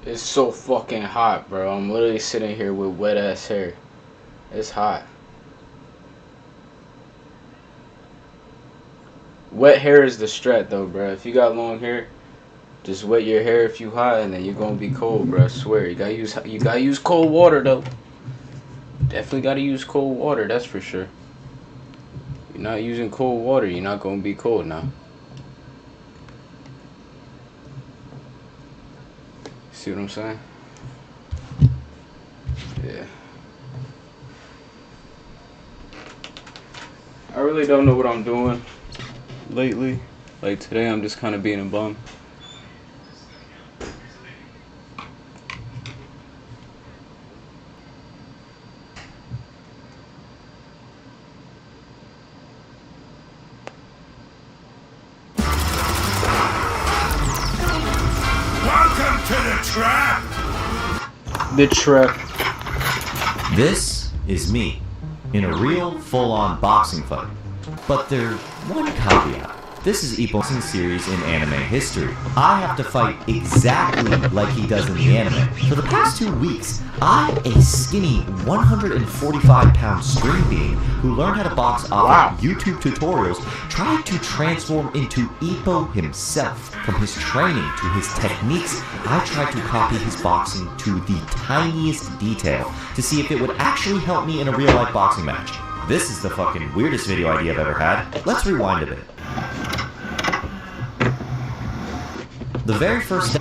It's so fucking hot, bro. I'm literally sitting here with wet ass hair. It's hot. Wet hair is the strat though, bro. If you got long hair, just wet your hair if you hot, and then you're gonna be cold, bro. I swear. You gotta use cold water though. Definitely gotta use cold water. That's for sure. You're not using cold water, you're not gonna be cold now. See what I'm saying? Yeah. I really don't know what I'm doing lately. Like today I'm just kind of being a bum. Welcome to the trap! The trap. This is me, in a real, full-on boxing fight. But there's one caveat. This is Ippo's series in anime history. I have to fight exactly like he does in the anime. For the past 2 weeks, I, a skinny 145-pound string being who learned how to box off of YouTube tutorials, tried to transform into Ippo himself. From his training to his techniques, I tried to copy his boxing to the tiniest detail to see if it would actually help me in a real-life boxing match. This is the fucking weirdest video idea I've ever had. Let's rewind a bit. The very first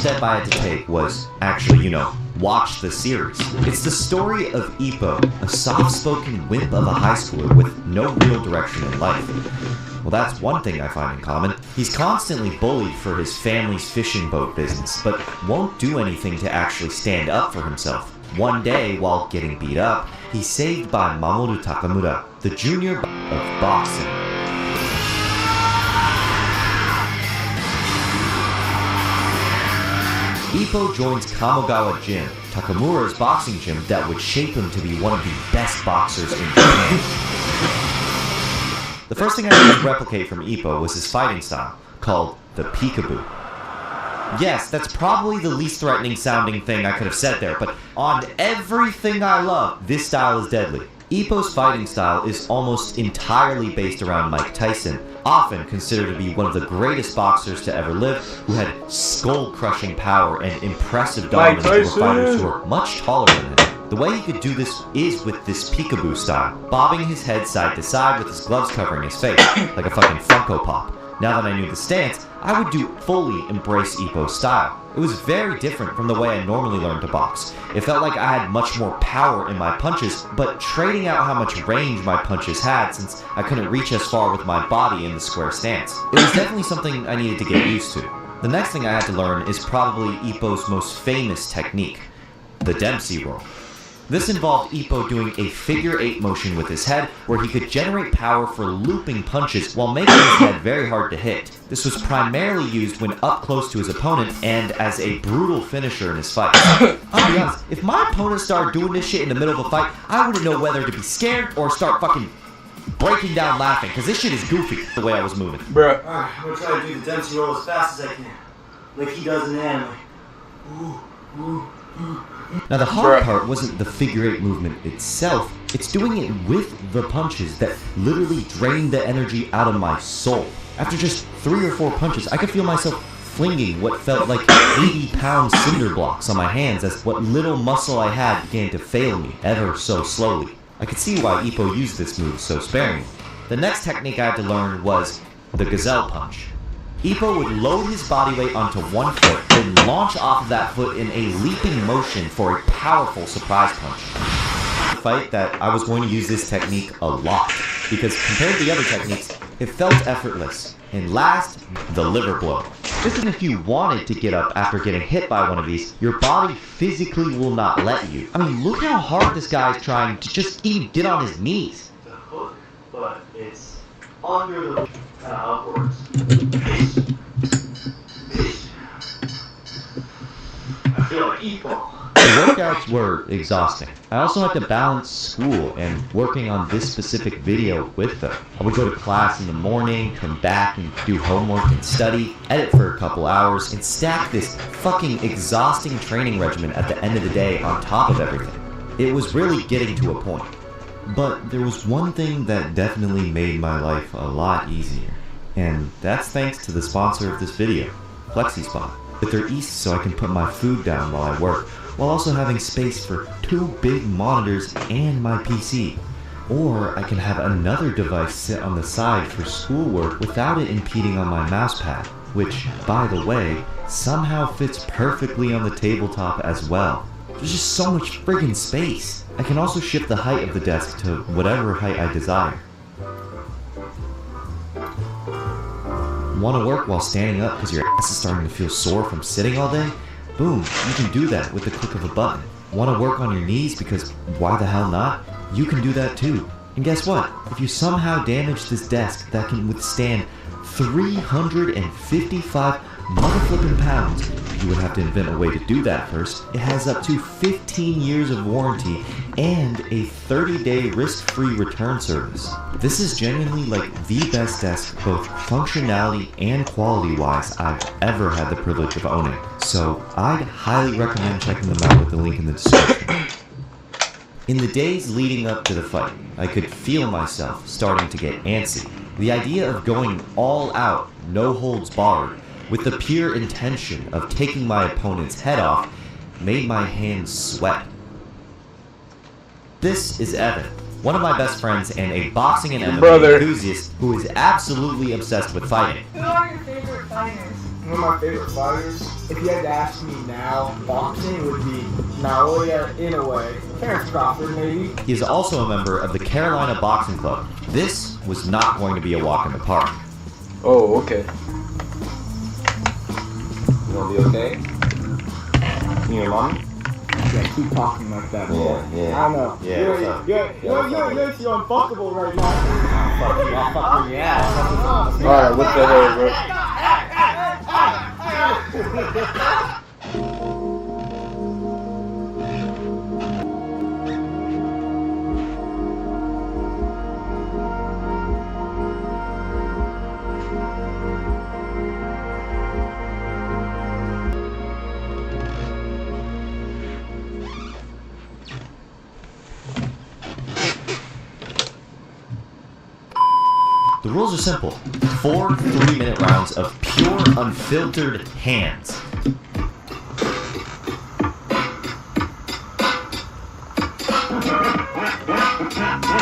step I had to take was actually, watch the series. It's the story of Ippo, a soft-spoken wimp of a high schooler with no real direction in life. Well, that's one thing I find in common. He's constantly bullied for his family's fishing boat business, but won't do anything to actually stand up for himself. One day, while getting beat up, he's saved by Mamoru Takamura, the junior of boxing. Ippo joins Kamogawa Gym, Takamura's boxing gym that would shape him to be one of the best boxers in Japan. The first thing I had to replicate from Ippo was his fighting style, called the peekaboo. Yes, that's probably the least threatening sounding thing I could have said there, but on everything I love, this style is deadly. Ippo's fighting style is almost entirely based around Mike Tyson, often considered to be one of the greatest boxers to ever live, who had skull-crushing power and impressive dominance over fighters who are much taller than him. The way he could do this is with this peekaboo style, bobbing his head side to side with his gloves covering his face, like a fucking Funko Pop. Now that I knew the stance, I would fully embrace Ippo's style. It was very different from the way I normally learned to box. It felt like I had much more power in my punches, but trading out how much range my punches had since I couldn't reach as far with my body in the square stance. It was definitely something I needed to get used to. The next thing I had to learn is probably Ippo's most famous technique, the Dempsey roll. This involved Ippo doing a figure-8 motion with his head where he could generate power for looping punches while making his head very hard to hit. This was primarily used when up close to his opponent and as a brutal finisher in his fights. I'll be honest, if my opponent started doing this shit in the middle of a fight, I wouldn't know whether to be scared or start fucking breaking down laughing, because this shit is goofy the way I was moving. Bruh. Alright, I'm gonna try to do the Dempsey roll as fast as I can, like he does in the anime. Now the hard part wasn't the figure-8 movement itself, it's doing it with the punches that literally drained the energy out of my soul. After just 3 or 4 punches, I could feel myself flinging what felt like 80-pound cinder blocks on my hands as what little muscle I had began to fail me ever so slowly. I could see why Ippo used this move so sparingly. The next technique I had to learn was the gazelle punch. Ippo would load his body weight onto one foot, then launch off of that foot in a leaping motion for a powerful surprise punch. Fight that I was going to use this technique a lot, because compared to the other techniques, it felt effortless. And last, the liver blow. Just if you wanted to get up after getting hit by one of these, your body physically will not let you. I mean, look how hard this guy is trying to just even get on his knees. The hook, but it's under the upwards. I feel like Ippo. workouts were exhausting. I also had to balance school and working on this specific video with them. I would go to class in the morning, come back and do homework and study, edit for a couple hours, and stack this fucking exhausting training regimen at the end of the day on top of everything. It was really getting to a point. But there was one thing that definitely made my life a lot easier. And that's thanks to the sponsor of this video, FlexiSpot. But they're easy so I can put my food down while I work, while also having space for 2 big monitors and my PC. Or I can have another device sit on the side for schoolwork without it impeding on my mousepad, which, by the way, somehow fits perfectly on the tabletop as well. There's just so much friggin' space. I can also shift the height of the desk to whatever height I desire. Want to work while standing up because your ass is starting to feel sore from sitting all day? Boom, you can do that with the click of a button. Want to work on your knees because why the hell not? You can do that too. And guess what? If you somehow damage this desk that can withstand 355 motherflipping pounds, you would have to invent a way to do that first. It has up to 15 years of warranty and a 30-day risk-free return service. This is genuinely like the best desk, both functionality and quality-wise, I've ever had the privilege of owning. So I'd highly recommend checking them out with the link in the description. In the days leading up to the fight, I could feel myself starting to get antsy. The idea of going all out, no holds barred, with the pure intention of taking my opponent's head off, made my hands sweat. This is Evan, one of my best friends and a boxing and MMA enthusiast who is absolutely obsessed with fighting. Who are your favorite fighters? One of my favorite fighters, if you had to ask me now, boxing would be Naoya Inoue. Terrence Crawford, maybe. He is also a member of the Carolina Boxing Club. This was not going to be a walk in the park. Oh, okay. You gonna be okay? You and mommy? Yeah, keep talking like that, boy. Yeah. I don't know. Yeah, You're unfuckable right now. I'll fuck your ass. Alright, what the hell, bro? The rules are simple. 4 3-minute rounds of pure, unfiltered hands.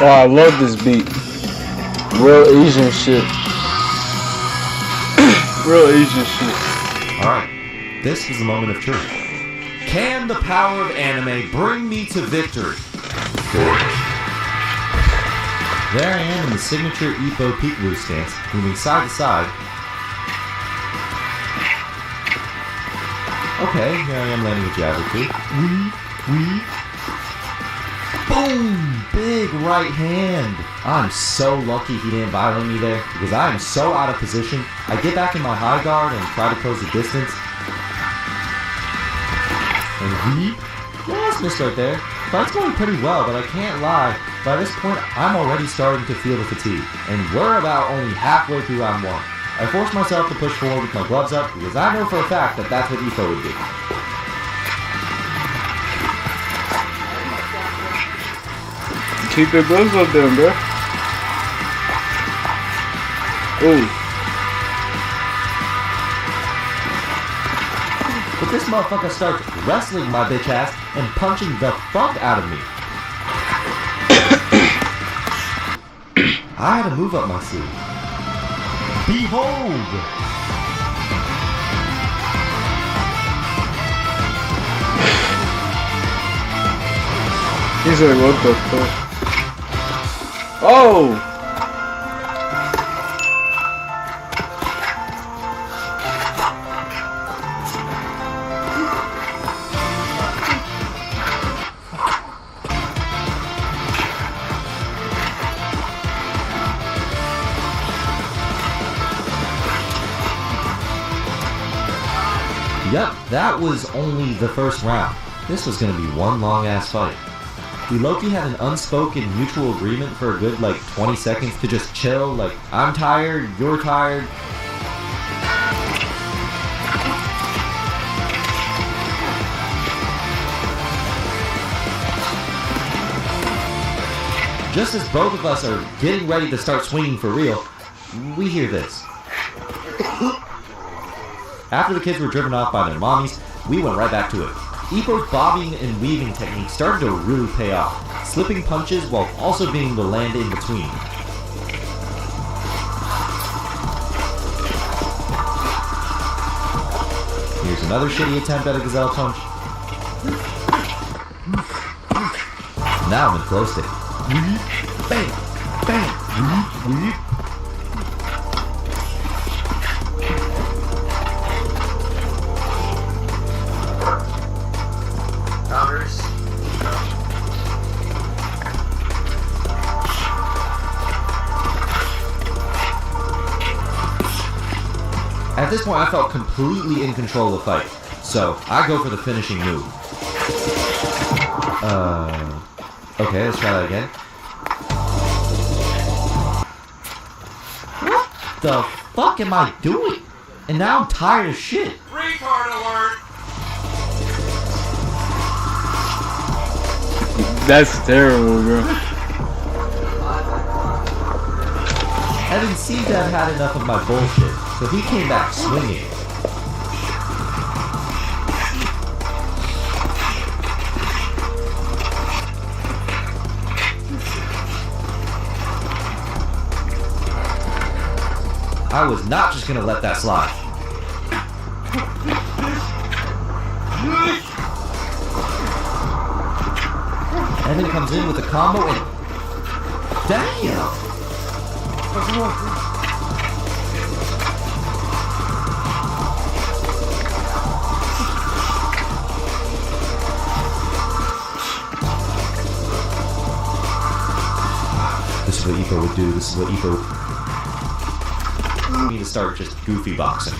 Oh, I love this beat. Real Asian shit. Real Asian shit. Alright, this is the moment of truth. Can the power of anime bring me to victory? There I am in the signature Ippo peekaboo stance, moving side to side. Okay, here I am landing a jab or two. Boom! Big right hand. I'm so lucky he didn't violate me there, because I am so out of position. I get back in my high guard and try to close the distance. And weep. Yes, missed right there. Fight's going pretty well, but I can't lie. By this point, I'm already starting to feel the fatigue, and we're about only halfway through round 1. I force myself to push forward with my gloves up, because I know for a fact that that's what Ippo would do. Keep your gloves up there, bro. Ooh. But this motherfucker starts wrestling my bitch ass and punching the fuck out of me. I had to move up my sleeve. Behold! He's like, what the fuck? Oh! Yep, that was only the first round. This was gonna be one long-ass fight. We low-key had an unspoken mutual agreement for a good, 20 seconds to just chill, I'm tired, you're tired. Just as both of us are getting ready to start swinging for real, we hear this. After the kids were driven off by their mommies, we went right back to it. Ippo's bobbing and weaving technique started to really pay off, slipping punches while also being able to land in between. Here's another shitty attempt at a gazelle punch. Now I'm in flow state. Bang! Bang! Counters. At this point, I felt completely in control of the fight, so I go for the finishing move. Okay, let's try that again. What the fuck am I doing? And now I'm tired as shit. Retard alert! That's terrible, bro. Evan seemed to have had enough of my bullshit, so he came back swinging. I was not just gonna let that slide. Evan comes in with a combo and... Damn! This is what Ippo would do. This is what Ippo... We need to start just goofy boxing.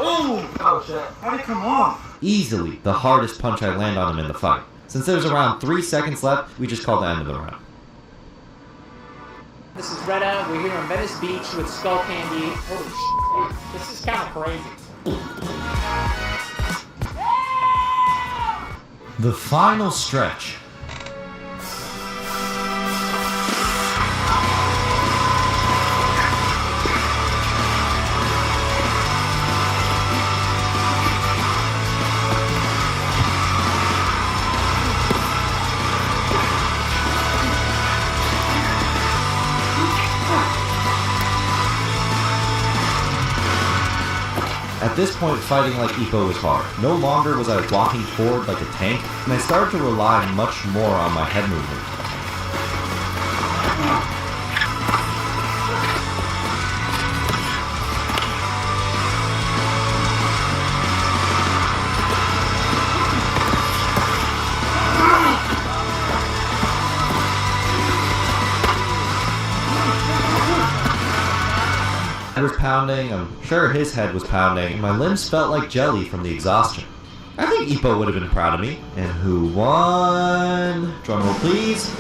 Oh shit. How'd it come off? Easily the hardest punch I land on him in the fight. Since there's around 3 seconds left, we just call the end of the round. This is Retta. We're here on Venice Beach with Skull Candy. Holy shit. This is kind of crazy. The final stretch. At this point, fighting like Ippo was hard. No longer was I walking forward like a tank, and I started to rely much more on my head movement. Head was pounding, I'm sure his head was pounding, and my limbs felt like jelly from the exhaustion. I think Ippo would have been proud of me. And who won? Drumroll please.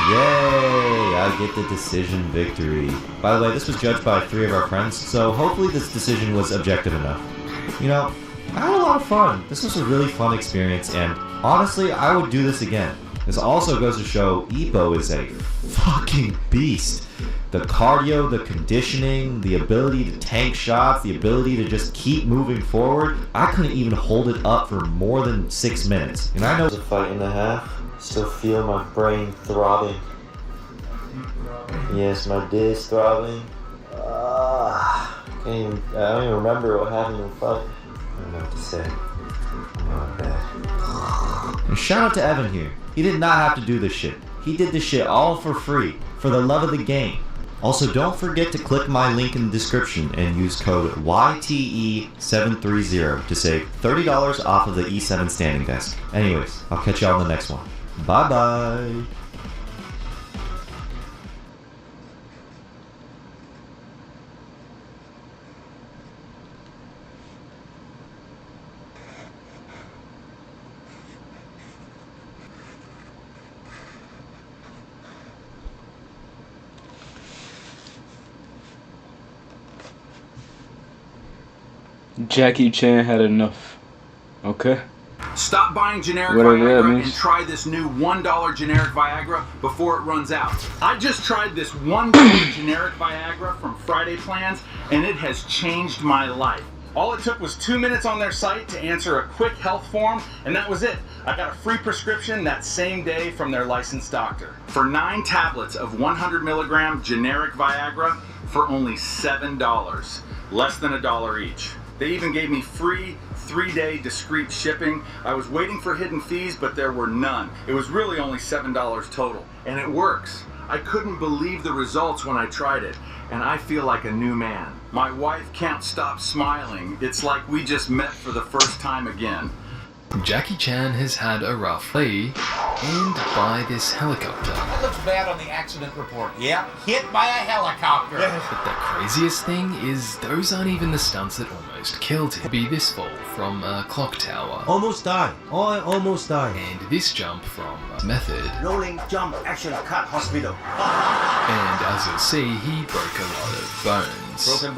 Yay! I get the decision victory. By the way, this was judged by 3 of our friends, so hopefully this decision was objective enough. You know, I had a lot of fun. This was a really fun experience, and honestly, I would do this again. This also goes to show Ippo is a fucking beast. The cardio, the conditioning, the ability to tank shots, the ability to just keep moving forward. I couldn't even hold it up for more than 6 minutes. And I know It was a fight and a half. Still feel my brain throbbing. Yes, my disc throbbing. I don't even remember what happened in the fight. I don't know what to say. I'm not bad. And shout out to Evan here. He did not have to do this shit. He did this shit all for free, for the love of the game. Also, don't forget to click my link in the description and use code YTE730 to save $30 off of the E7 standing desk. Anyways, I'll catch y'all in the next one. Bye bye. Jackie Chan had enough. Okay? Stop buying generic Whatever that Viagra means. and try this new $1 generic Viagra before it runs out. I just tried this $1 generic Viagra from Friday Plans, and it has changed my life. All it took was 2 minutes on their site to answer a quick health form, and that was it. I got a free prescription that same day from their licensed doctor. For 9 tablets of 100 milligram generic Viagra for only $7, less than $1 each. They even gave me free 3-day discreet shipping. I was waiting for hidden fees, but there were none. It was really only $7 total, and it works. I couldn't believe the results when I tried it, and I feel like a new man. My wife can't stop smiling. It's like we just met for the first time again. Jackie Chan has had a rough day and by this helicopter. That looks bad on the accident report. Yeah, hit by a helicopter. But the craziest thing is those aren't even the stunts that almost killed him. Be this fall from a clock tower. Almost died. I almost died. And this jump from Method. Rolling jump action cut hospital. And as you'll see, he broke a lot of bones. Broken.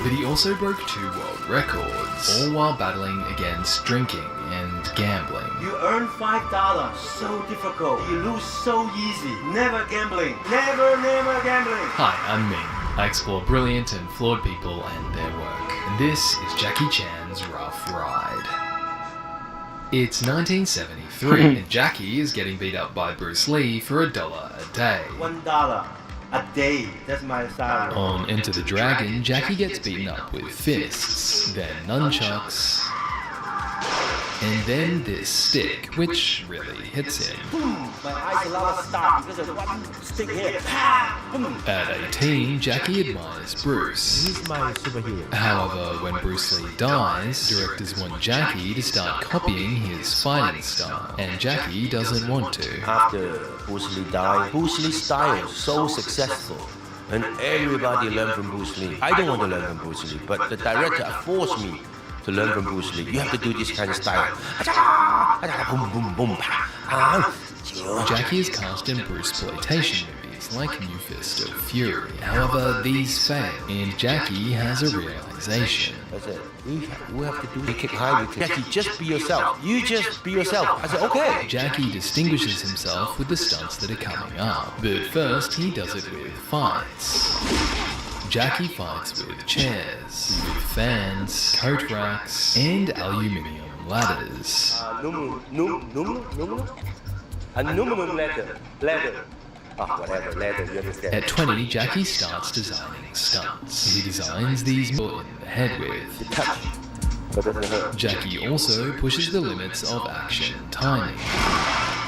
But he also broke 2 world records, all while battling against drinking and gambling. You earn $5. So difficult. You lose so easy. Never gambling. Never gambling. Hi, I'm Ming. I explore brilliant and flawed people and their work. And this is Jackie Chan's Rough Ride. It's 1973 and Jackie is getting beat up by Bruce Lee for $1 a day. $1 a day. That's my salary. On Enter the Dragon, Jackie gets beaten up with fists, then nunchucks, and then this stick, which really hits him. My eyes allow us to stop because of one stick here. At 18, Jackie admires Bruce. He's my superhero. However, when Bruce Lee dies, directors want Jackie to start copying his fighting style, and Jackie doesn't want to. After Bruce Lee died, Bruce Lee's style was so successful, and everybody learned from Bruce Lee. I don't want to learn from Bruce Lee, but the director forced me to learn from Bruce Lee. You have to do this kind of style. Boom, boom, boom. Jackie is cast in Bruceploitation movies like New Fist of Fury. However, these fail, and Jackie has a realization. I said, we have to do the kick high. Jackie, just be yourself. You just be yourself. I said, okay. Jackie distinguishes himself with the stunts that are coming up, but first he does it with fights. Jackie fights with chairs, with fans, coat racks, and aluminium ladders. Aluminum ladder. Whatever, ladder, you understand. At 20, Jackie starts designing stunts. He designs these people in the head with. Touch, but doesn't hurt. Jackie also pushes the limits of action timing.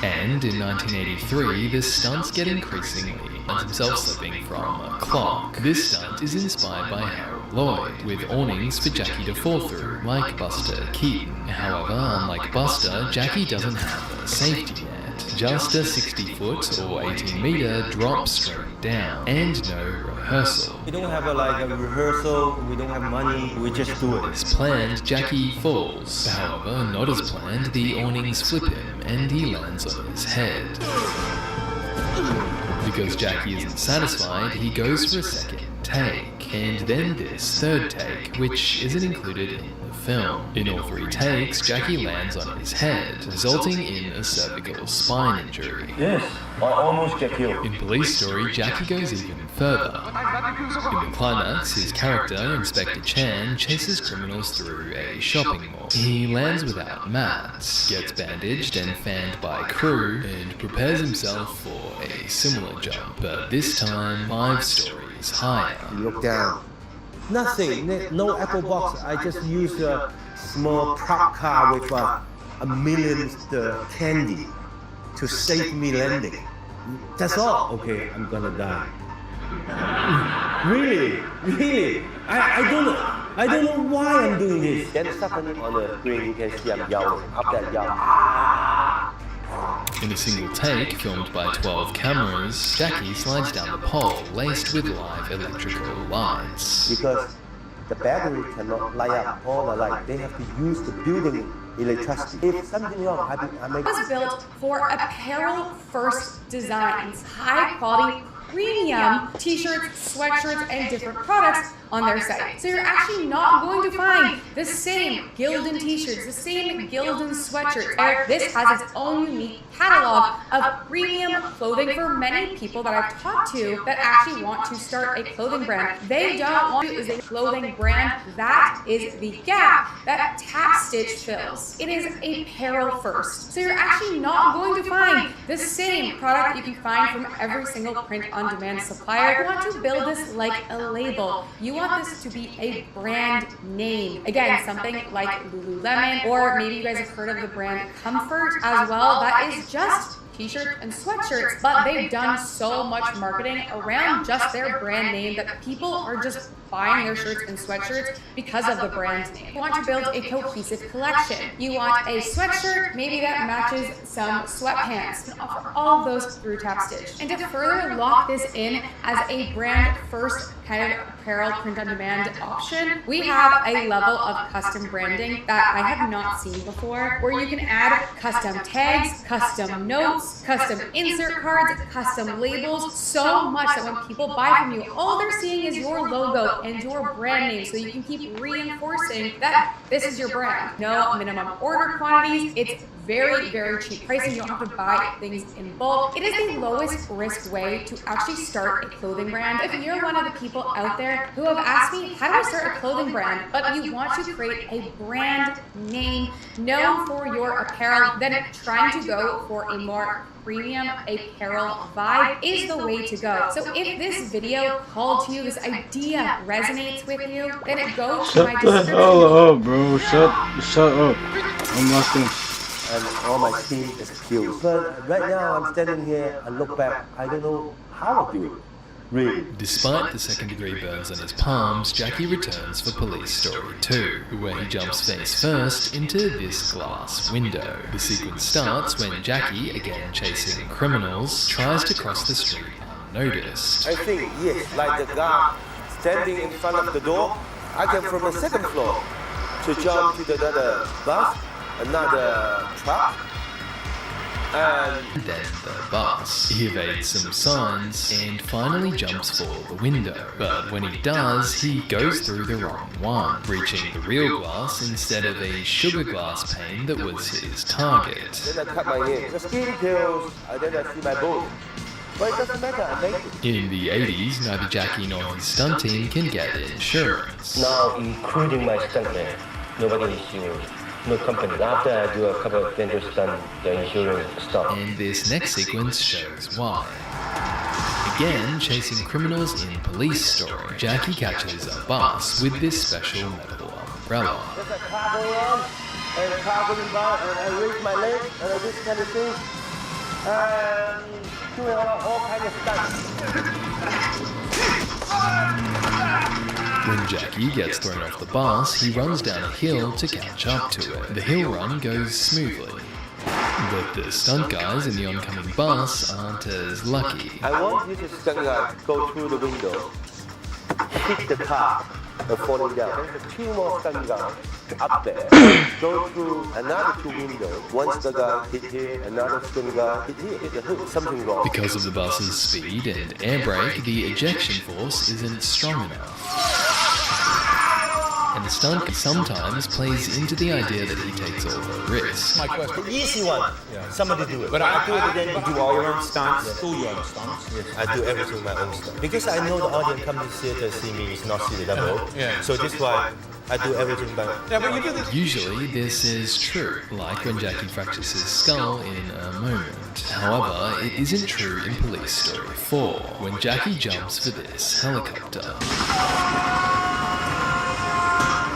And in 1983, the stunts get increasingly finds himself slipping from a clock. This stunt is inspired by Harold Lloyd, with awnings for Jackie to fall through, like Buster Keaton. However, unlike Buster, Jackie doesn't have a safety net. Just a 60-foot or 18-meter drop straight down, and no rehearsal. We don't have a rehearsal, we don't have money, we just do it. As planned, Jackie falls. However, not as planned, the awnings flip him and he lands on his head. Because Jackie isn't satisfied, he goes for a second take, and then this third take, which isn't included in the film. In all 3 takes, Jackie lands on his head, resulting in a cervical spine injury. Yes, I almost get killed. In Police Story, Jackie goes even further. In the climax, his character, Inspector Chan, chases criminals through a shopping mall. He lands without mats, gets bandaged and fanned by crew, and prepares himself for a similar jump, but this time 5 stories higher. Look down. Nothing, no Apple box. I just use a small prop car with a million candy to save me landing. That's all. Okay, I'm gonna die. Really? I don't know why I'm doing this. Then suddenly on the screen you can see I'm yelling, up that yell. In a single take, filmed by 12 cameras, Jackie slides down the pole laced with live electrical lights. Because the battery cannot light up all the light. They have to use the building electricity. If something wrong, I make... It was built for apparel first designs, high quality premium t-shirts, sweatshirts, and different products on their site. So you're actually not going to find the same Gildan t-shirts, the same Gildan sweatshirts. This has its own unique catalog of premium clothing for many people that I've talked to that actually want to start a clothing brand. They don't want to is a clothing brand. That is the gap that Tap Stitch fills. It is apparel first. So you're actually not going to find the same product you can find from every single print-on-demand supplier. You want to build this like a label. You want this to be a brand name. Again, something like Lululemon, or maybe you guys have heard of the brand Comfort as well. That is just t-shirts and sweatshirts, but they've done so much marketing around just their brand name that people are just buying their shirts and sweatshirts because of the brand name. You want to build a cohesive collection. You want a sweatshirt, maybe that matches some sweatpants. You can offer all of those through Tap Stitch. And to further lock this in as a brand first kind of apparel print-on-demand option, we have a level of custom branding that I have not seen before, where you can add custom tags, custom notes, custom insert cards, custom labels, so much that when people buy from you, all they're seeing is your logo and your brand name, so you can keep reinforcing that this is your brand. No minimum order quantities. It's very, very cheap pricing. You don't have to buy things in bulk. It is the lowest risk way to actually start a clothing brand. If you're one of the people out there who have asked me, how do I start a clothing brand, but you want to create a brand name known for your apparel, then trying to go for a more premium apparel vibe is the way to go. So if this video called to you, this idea resonates with you, then it goes to my description. Shut the hell up, bro. Shut up. I'm lost in. And all my team is killed. But right now I'm standing here and look back, I don't know how to do it. Really. Despite the second-degree burns on his palms, Jackie returns for Police Story 2, where he jumps face first into this glass window. The sequence starts when Jackie, again chasing criminals, tries to cross the street unnoticed. I think, yes, like the guy standing in front of the door, I came from the second floor to jump to another bus, another truck, and then the bus. He evades some signs and finally jumps for the window. But when he does, he goes through the wrong one, reaching the real glass instead of a sugar glass pane that was his target. Then I cut my hair. The skin kills, and then I see my bone. But it doesn't matter, I make it. In the 80s, neither Jackie nor his stunt team can get insurance. Now, including my stuntman, nobody insured. No company. After I do a couple of dangerous stunts, the insurance stops. And this next sequence shows why. Again, chasing criminals in Police Story, Jackie catches a bus with this special metal umbrella. There's a car going on, and a car going by, and I raise my leg, and I do this kind of thing, and doing all kinds of stunts. When Jackie gets thrown off the bus, he runs down a hill to catch up to it. The hill run goes smoothly, but the stunt guys in the oncoming bus aren't as lucky. I want you to stunt guy go through the window, hit the car, and falling down. There's two more stunt guys up there, go through another two windows. Once the guy hit here, another stunt guy hit here. Hit the hook, something wrong. Because of the bus's speed and air brake, the ejection force isn't strong enough. And the stunt sometimes plays into the idea that he takes all the risks. My question. The easy one. Yeah. Somebody do it. But I do it again. You do all your own stunts. Do your own stunts. Yes, I do everything my own stuff. Because I know the audience come to theater see me is not see the double. Yeah. So this why I do everything by. Yeah, but you do this. Usually this is true, like when Jackie fractures his skull in a moment. However, it isn't true in Police Story 4, when Jackie jumps for this helicopter.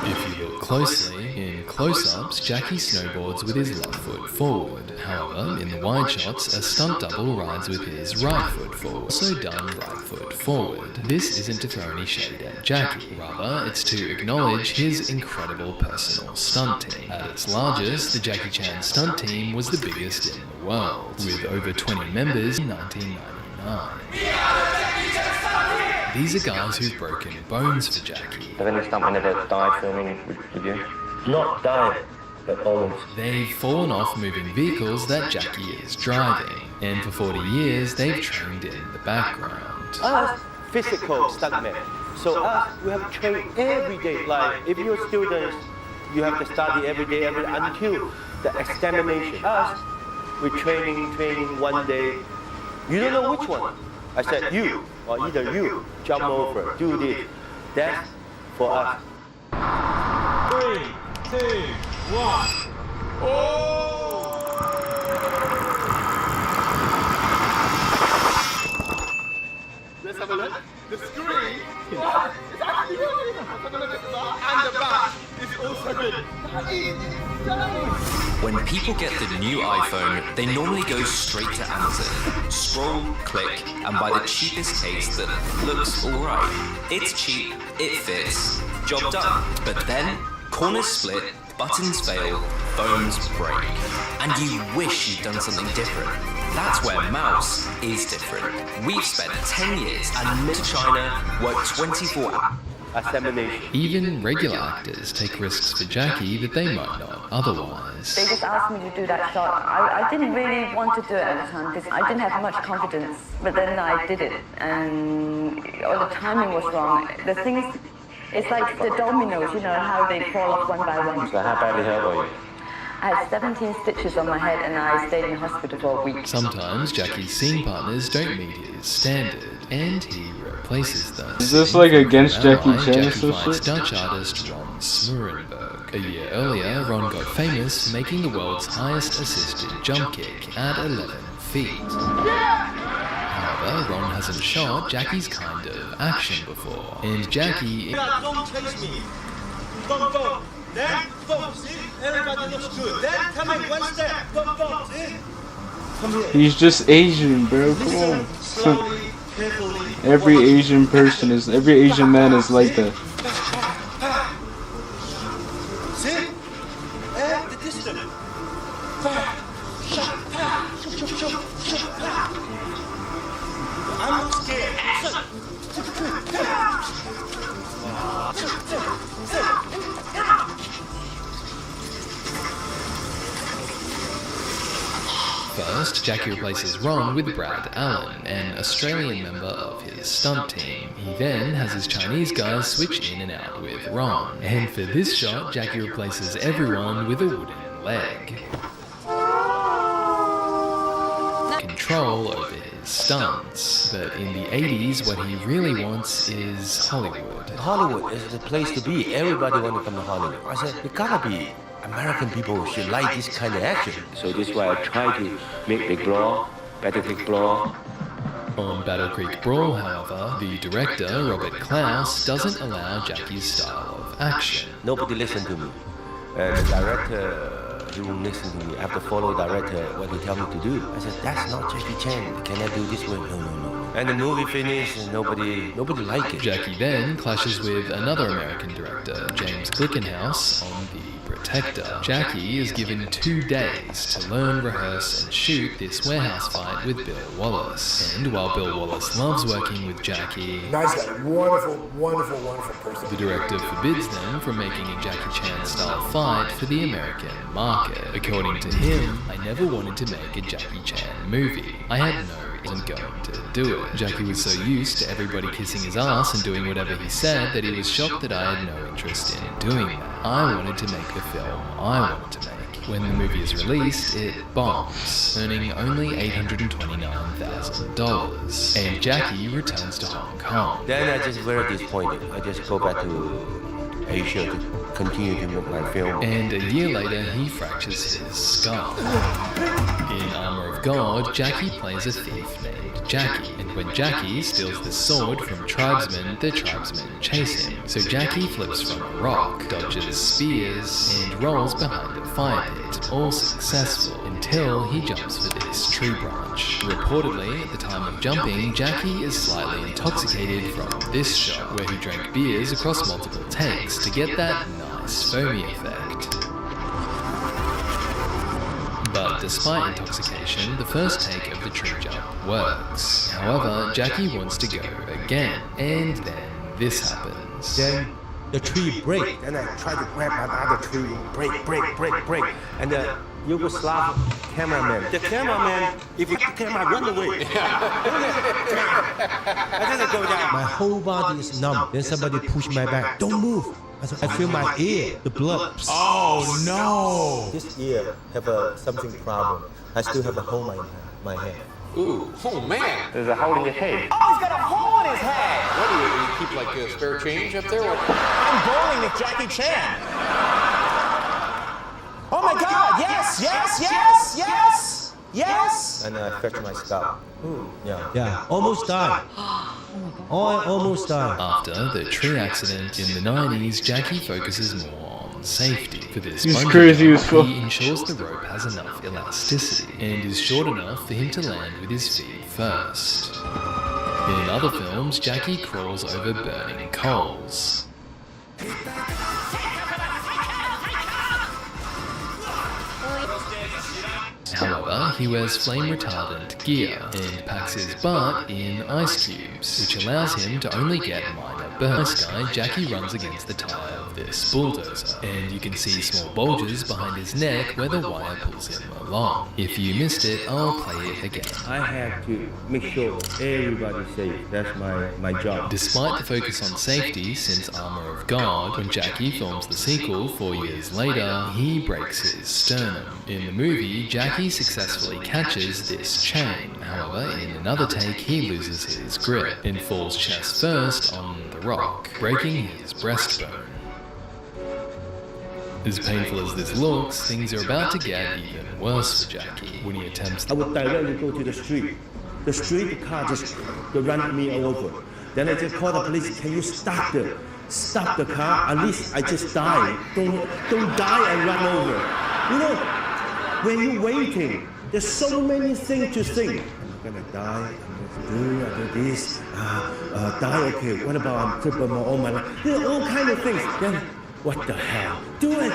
If you look closely, in close-ups, Jackie snowboards with his left foot forward. However, in the wide shots, a stunt double rides with his right foot forward. Also done right foot forward. This isn't to throw any shade at Jackie, rather it's to acknowledge his incredible personal stunt team. At its largest, the Jackie Chan stunt team was the biggest in the world, with over 20 members in 1999. These are guys who've broken bones for Jackie. Have any stuntmen ever died filming with you? Not died. but almost. They've fallen off moving vehicles that Jackie is driving, and for 40 years they've trained in the background. Us, physical stuntmen. So us, we have to train every day. Like if you're students, you have to study every day, until the examination. Us, we're training one day. You don't know which one. I said you, or either you, jump over, do this. That's for us. 3, 2, 1. Oh! Let's have a look. The screen is actually good. Have a look at the back. And the back is also good. That is insane. When people get the new iPhone, they normally go straight to Amazon, scroll, click, and buy the cheapest case that looks alright. It's cheap, it fits, job done. But then, corners split, buttons fail, phones break. And you wish you'd done something different. That's where Mouse is different. We've spent 10 years and moved to China, worked 24 hours. Even regular actors take risks for Jackie that they might not otherwise. They just asked me to do that shot. I didn't really want to do it at the time because I didn't have much confidence. But then I did it, and the timing was wrong. The thing is, it's like the dominoes, you know, how they fall off one by one. So how badly hurt were you? I had 17 stitches on my head and I stayed in hospital for a week. Sometimes Jackie's scene partners don't meet his standard, and he replaces them. Is this like against Jackie Chan or Jackie some finds shit? Dutch artist Ron Smurenberg. A year earlier, Ron got famous for making the world's highest assisted jump kick at 11 feet. However, Ron hasn't shot Jackie's kind of action before, and Jackie... Don't chase me. Don't. Then go. See? Everybody looks good. Then come in one step. Go. See? Come here. He's just Asian, bro. Come on. Slowly, carefully. Every Asian man is like that. See? And the distance. I'm not scared. First, Jackie replaces Ron with Brad Allen, an Australian member of his stunt team. He then has his Chinese guys switch in and out with Ron. And for this shot, Jackie replaces everyone with a wooden leg. Control over his stunts. But in the 80s, what he really wants is Hollywood. Hollywood is the place to be. Everybody want to come to Hollywood. I said, it gotta be. American people should like this kind of action. So this is why I try to make Big Brawl, Battle Creek Brawl. On Battle Creek Brawl, however, the director, Robert Klaus, doesn't allow Jackie's style of action. Nobody listen to me. And the director, he won't listen to me. I have to follow the director, what he tell me to do. I said, that's not Jackie Chan. Can I do this way? No. And the movie finished, and nobody liked it. Jackie then clashes with another American director, James Glickenhaus, on The Protector. Jackie is given 2 days to learn, rehearse, and shoot this warehouse fight with Bill Wallace. And while Bill Wallace loves working with Jackie, nice guy, wonderful person. The director forbids them from making a Jackie Chan style fight for the American market. According to him, I never wanted to make a Jackie Chan movie. I had no wasn't going to do it. Jackie was so used to everybody kissing his ass and doing whatever he said that he was shocked that I had no interest in doing that. I wanted to make the film I wanted to make. When the movie is released, it bombs, earning only $829,000. And Jackie returns to Hong Kong. Then I just very disappointed. I just go back to Asia to continue to make my film. And a year later, he fractures his skull. In Armor of God, Jackie plays a thief named Jackie, and when Jackie steals the sword from tribesmen, the tribesmen chase him. So Jackie flips from a rock, dodges spears, and rolls behind a fire pit, all successful, until he jumps for this tree branch. Reportedly, at the time of jumping, Jackie is slightly intoxicated from this shot, where he drank beers across multiple takes to get that nice foamy effect. But despite intoxication, the first take of the tree jump works. However, Jackie wants to go again, and then this happens. Then the tree break, and I try to grab another tree, break. And the Yugoslav cameraman, if you camera, run away. I didn't go down. My whole body is numb. Then somebody pushed my back. Don't move. I feel my ear, the blood. Oh no! This ear have something problem. I still have a hole in my head. Ooh, oh man! There's a hole in your head. Oh, he's got a hole in his head! What do you keep like a spare change up there? I'm bowling with Jackie Chan. Oh my God! Yes! And I fractured my scalp. Yeah, almost died. Almost died. After the tree accident in the 90s, Jackie focuses more on safety. For this He's bungee crazy jump, as fuck. he ensures the rope has enough elasticity and is short enough for him to land with his feet first. In other films, Jackie crawls over burning coals. However, he wears flame-retardant gear and packs his butt in ice cubes, which allows him to only get minor burns. This guy, Jackie runs against the tire of this bulldozer, and you can see small bulges behind his neck where the wire pulls him along. If you missed it, I'll play it again. I have to make sure everybody's safe. That's my job. Despite the focus on safety since Armor of God, when Jackie films the sequel 4 years later, he breaks his sternum. In the movie, Jackie successfully catches this chain. However, in another take, he loses his grip and falls chest first on the rock, breaking his breastbone. As painful as this looks, things are about to get even worse for Jackie when he attempts I would directly go to the street. The street car just run me over. Then I just call the police. Can you stop the car? At least I just die. Don't die and run over. You know, when you're waiting, there's so many things to think. I'm gonna die. I'm gonna do this. Die. Okay. What about I'm crippled all my life? You know, all kind of things. Then what the hell? Do it.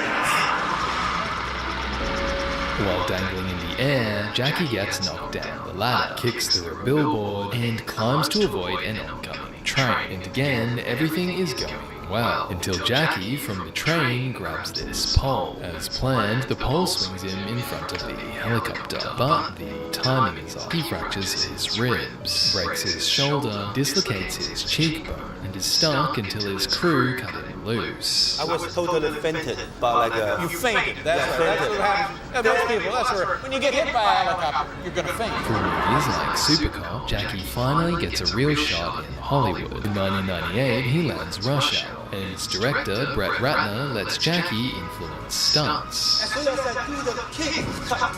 While dangling in the air, Jackie gets knocked down the ladder, kicks through a billboard, and climbs to avoid an oncoming train. And again, everything is going well, until Jackie from the train grabs this pole. As planned, the pole swings him in front of the helicopter, but the timing is off. He fractures his ribs, breaks his shoulder, dislocates his cheekbone, and is stuck until his crew cut him loose. I was totally fainted, but like You fainted. That's right. That's what happens. Yeah, most people, that's where when you get hit by a helicopter, you're gonna faint. For movies like Super Cop, Jackie finally gets a real shot in Hollywood. In 1998, he lands Rush Hour, and its director, Brett Ratner, lets Jackie influence stunts. As soon as I do the kick, cut,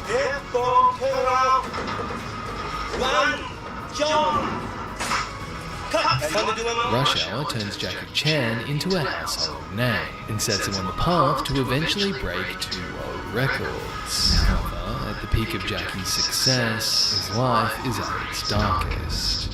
head, ball, turn around, run, jump. Rush Hour turns Jackie Chan into a household name and sets him on the path to eventually break 2 world records. However, at the peak of Jackie's success, his life is at its darkest.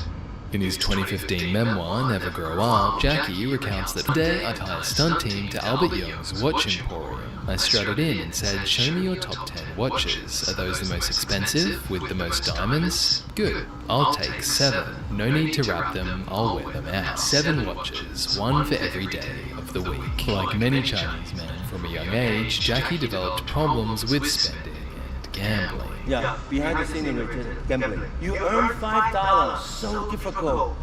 In his 2015 memoir, Never Grow Up, Jackie recounts that one day I'd hire a stunt team to Albert Young's watch emporium. I strutted in and said, "Show me your top 10 watches. Are those the most expensive, with the most diamonds? Good, I'll take 7. No need to wrap them, I'll wear them out. 7 watches, 1 for every day of the week." Like many Chinese men from a young age, Jackie developed problems with spending and gambling. Yeah, behind the scene in gambling. You earn $5, so difficult.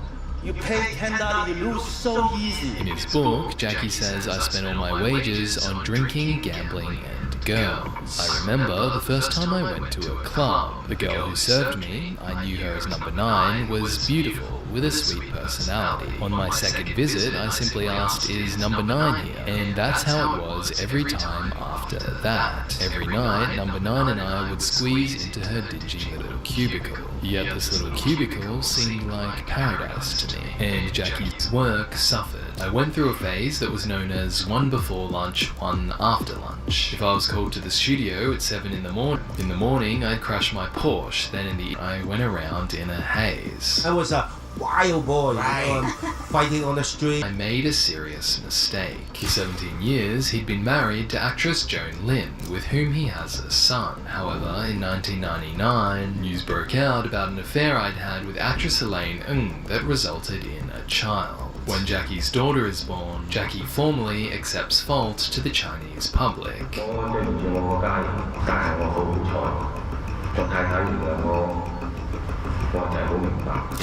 You pay $10, you lose so easy. In his book, Jackie says, "I spent all my wages on drinking, gambling, and girls. I remember the first time I went to a club. The girl who served me, I knew her as number 9, was beautiful, with a sweet personality. On my second visit, I simply asked, 'Is number 9 here?' And that's how it was every time after that. Every night, number 9 and I would squeeze into her dingy little cubicle. Yet this little cubicle seemed like paradise to me, and Jackie's work suffered. I went through a phase that was known as 1 before lunch, 1 after lunch. If I was called to the studio at 7 in the morning, I'd crash my Porsche. Then in the I went around in a haze. I was a wild boy, fighting on the street. I made a serious mistake. For 17 years, he'd been married to actress Joan Lynn, with whom he has a son. However, in 1999, news broke out about an affair I'd had with actress Elaine Ng that resulted in a child. When Jackie's daughter is born, Jackie formally accepts fault to the Chinese public.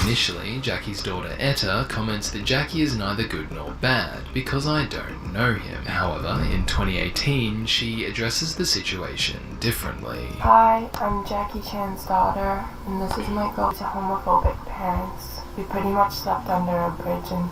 Initially, Jackie's daughter Etta comments that Jackie is neither good nor bad because I don't know him. However, in 2018, she addresses the situation differently. Hi, I'm Jackie Chan's daughter, and this is my girl to homophobic parents. We pretty much slept under a bridge and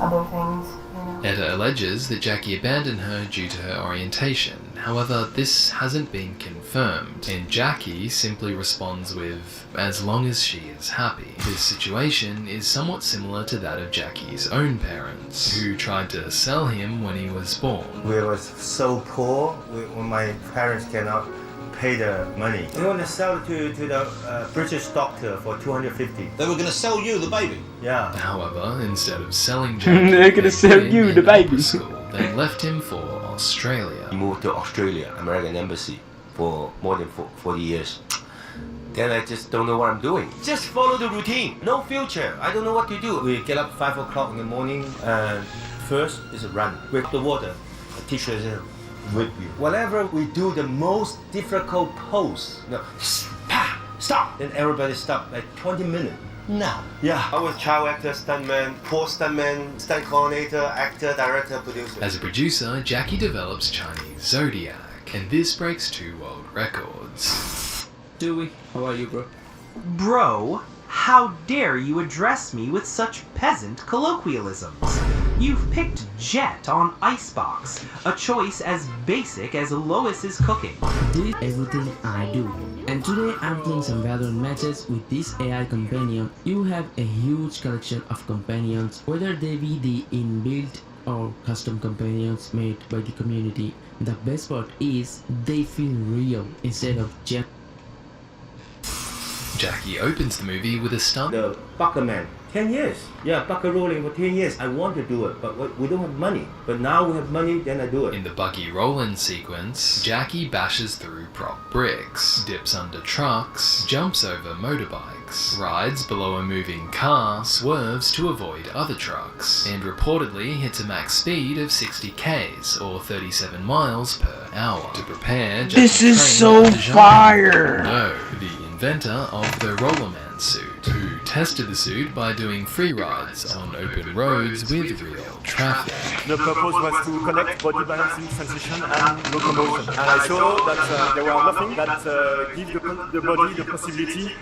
other things, you know. Etta alleges that Jackie abandoned her due to her orientation. However, this hasn't been confirmed, and Jackie simply responds with, as long as she is happy. This situation is somewhat similar to that of Jackie's own parents, who tried to sell him when he was born. We were so poor, when my parents cannot pay the money. They want to sell it to the British doctor for $250. They were going to sell you the baby? Yeah. However, instead of selling Jackie, they're gonna sell you the baby. They left him for Australia. He moved to Australia, American Embassy, for more than 40 years. Then I just don't know what I'm doing. Just follow the routine. No future. I don't know what to do. We get up 5 o'clock in the morning, and first is a run. With the water, the teacher says, whip you. Whatever we do, the most difficult pose. No, stop. Then everybody stop, like 20 minutes. Now. Yeah. I was child actor, stuntman, post stuntman, stunt coordinator, actor, director, producer. As a producer, Jackie develops Chinese Zodiac, and this breaks 2 world records. Dewey, how are you, bro? Bro, how dare you address me with such peasant colloquialisms? You've picked Jet on Icebox, a choice as basic as Lois's cooking. This is everything I do. And today I'm playing some Valorant matches with this AI companion. You have a huge collection of companions, whether they be the inbuilt or custom companions made by the community. The best part is they feel real instead of just. Jackie opens the movie with a stunt. The Buckerman, 10 years. Yeah, Bucker rolling for 10 years. I want to do it, but we don't have money. But now we have money, then I do it. In the buggy roll-in sequence, Jackie bashes through prop bricks, dips under trucks, jumps over motorbikes, rides below a moving car, swerves to avoid other trucks, and reportedly hits a max speed of 60 k's or 37 miles per hour. To prepare, Jackie this is so fire! No, the inventor of the Rollerman suit, who tested the suit by doing free rides on open roads with real traffic. The purpose was to connect body balancing sensation and locomotion. And I saw that there were nothing that gives the body the possibility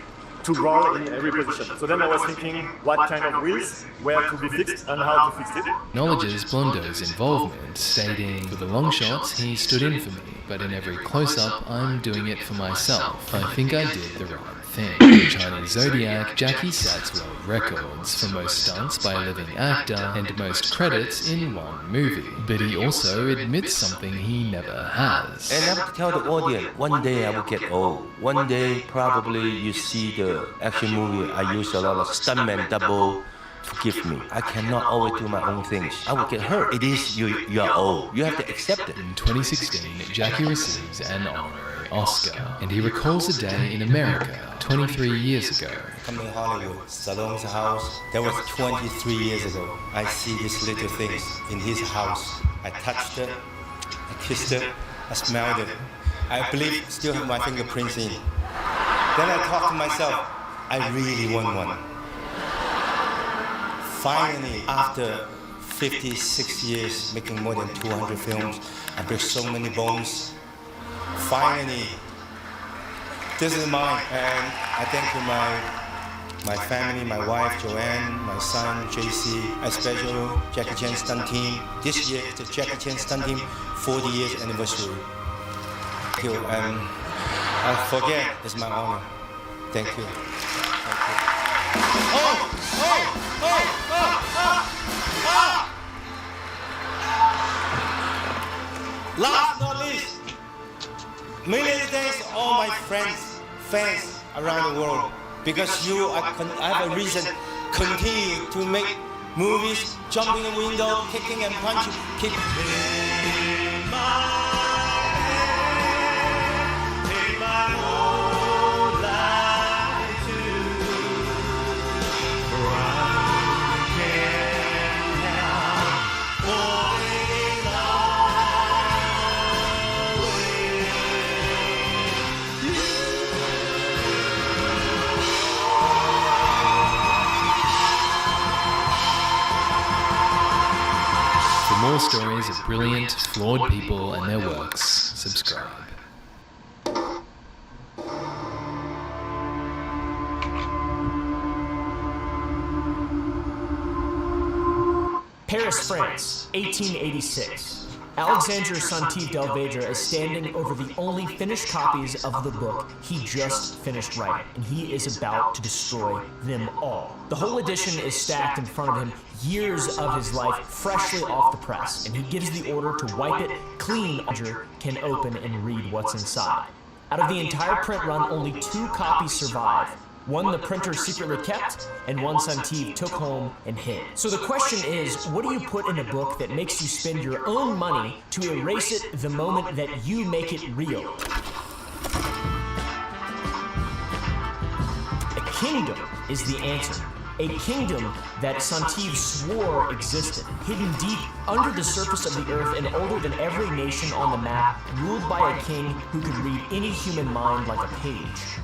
to roll in every position. So then I was thinking what kind of wheels were to be fixed and how to fix it. Acknowledges Blondeau's involvement, stating, for the long shots he stood in for me, but in every close-up I'm doing it for myself. I think I did the right thing. In Chinese Zodiac, Jackie sets world records for most stunts by a living actor and most credits in one movie. But he also admits something he never has. And I have to tell the audience, one day I will get old. One day probably you see the action movie, I use a lot of stuntman double. Forgive me. I cannot always do my own things. I will get hurt. It is you are old. You have to accept it. In 2016, Jackie receives an honorary Oscar, and he recalls a day in America 23 years ago. Come in Hollywood, Stallone's house. That was 23 years ago. I see these little things in his house. I touched it, I kissed it, I smelled it. I believe still have my fingerprints in. Then I thought to myself, I really want one. Finally, after 56 years making more than 200 films, I break so many bones. Finally, this is mine, and I thank you my family, my wife Joanne, my son JC, especially Jackie Chan stunt team. This year is the Jackie Chan stunt team 40 years anniversary. Thank you, and I forget, it's my honor. Thank you. Last but not least, million thanks to all my friends, fans around the world. Because you, I have a reason to continue to make movies, jumping the window, kicking and punching, kick. stories of brilliant, flawed people and their works, subscribe. Paris, France, 1886. Alexandre Santive Delvedra is standing over the only finished copies of the book he just finished writing, and he is about to destroy them all. The whole edition is stacked in front of him, years of his life freshly off the press, and he gives the order to wipe it clean. Can open and read what's inside. Out of the entire print run, only 2 copies survive. One the printer secretly kept, and one Santive took home and hid. So the question is, what do you put in a book that makes you spend your own money to erase it the moment that you make it real? A kingdom is the answer. A kingdom that Santive swore existed, hidden deep under the surface of the earth and older than every nation on the map, ruled by a king who could read any human mind like a page.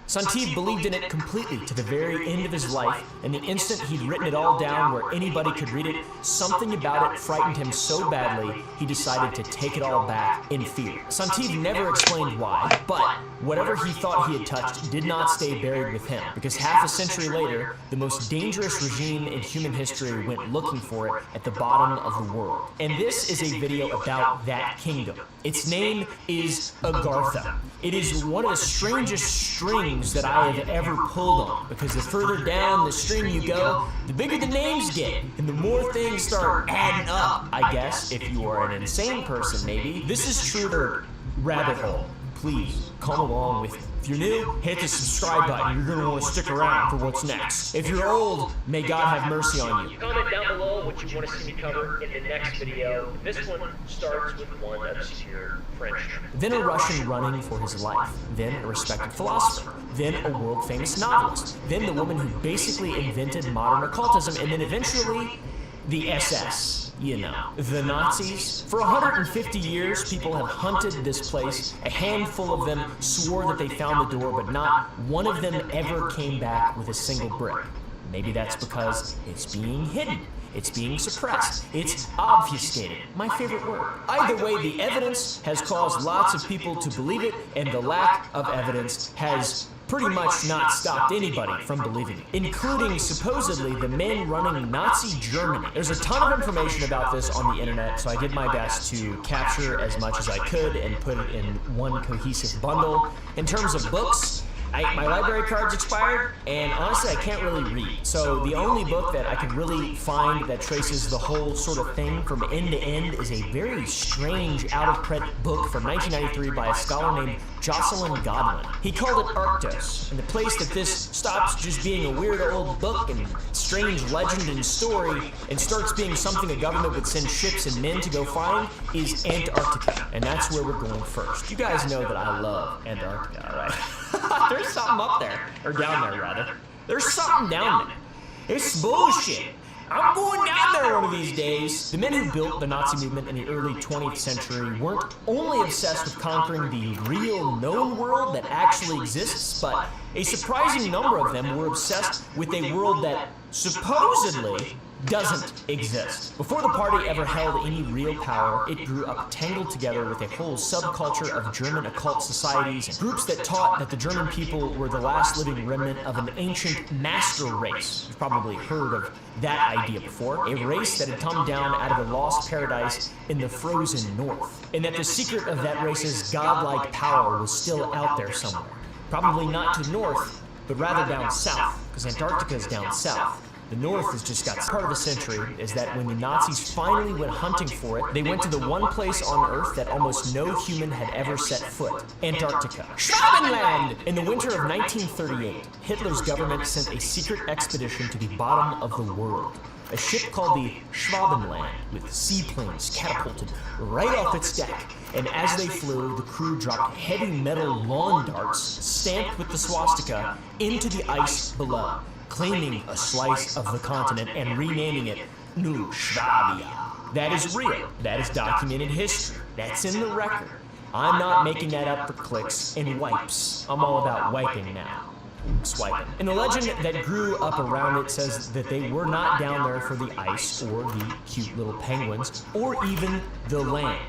Santive believed in it completely to the very end of his life, and the instant he'd written it all down where anybody could read it, something about it frightened him so badly, he decided to take it all back in fear. Santive never explained why, but whatever he thought he had touched did not stay buried with him, because half a century later, the most dangerous regime in human history went looking for it at the bottom of the world. And this is a video about that kingdom. Its name is Agartha. It is one of the strangest strings that I have ever pulled on, because the further down the string you go, the bigger the names get, and the more things start adding up, I guess, if you are an insane person, maybe. This is true to rabbit hole. Please, come along with me. If you're new, hit the subscribe button. You're going to want to stick around for what's next. If you're old, may God have mercy on you. Comment down below what you want to see me cover in the next video. This one starts with one obscure French. Then a Russian running for his life. Then a respected philosopher. Then a world-famous novelist. Then the woman who basically invented modern occultism. And then eventually, the SS. You know, the Nazis. For 150 years, people have hunted this place. A handful of them swore that they found the door, but not one of them ever came back with a single brick. Maybe that's because it's being hidden. It's being suppressed. It's obfuscated. My favorite word. Either way, the evidence has caused lots of people to believe it, and the lack of evidence has pretty much not stopped anybody from believing it, including supposedly the men running Nazi Germany. There's a ton of information about this on the internet, so I did my best to capture as much as I could and put it in one cohesive bundle. In terms of books, my library card's expired, and honestly, I can't really read. So the only book that I could really find that traces the whole sort of thing from end to end is a very strange, out-of-print book from 1993 by a scholar named Jocelyn Godwin. He called it Arctos, and the place that this stops just being a weird old book and strange legend and story and starts being something a government would send ships and men to go find is Antarctica, and that's where we're going first. You guys know that I love Antarctica, right? There's something up there, or down there rather. There's something down there. It's bullshit. I'm going down there one of these days. The men who built the Nazi movement in the early 20th century weren't only obsessed with conquering the real known world that actually exists, but a surprising number of them were obsessed with a world that supposedly doesn't exist. Before the party ever held any real power, it grew up tangled together with a whole subculture of German occult societies and groups that taught that the German people were the last living remnant of an ancient master race. You've probably heard of that idea before. A race that had come down out of a lost paradise in the frozen north. And that the secret of that race's godlike power was still out there somewhere. Probably not to the north, but rather down south, because Antarctica is down south. The North has just got part of the century is that when the Nazis finally went hunting for it, they went to the one place on Earth that almost no human had ever set foot, Antarctica. Schwabenland! In the winter of 1938, Hitler's government sent a secret expedition to the bottom of the world. A ship called the Schwabenland, with seaplanes catapulted right off its deck. And as they flew, the crew dropped heavy metal lawn darts stamped with the swastika into the ice below, claiming a slice of the continent and renaming it New Swabia. That is real. That is documented history. That's in the record. I'm not making that up for clicks and wipes. I'm all about wiping now. swiping. And the legend that grew up around it says that they were not down there for the ice or the cute little penguins or even the land.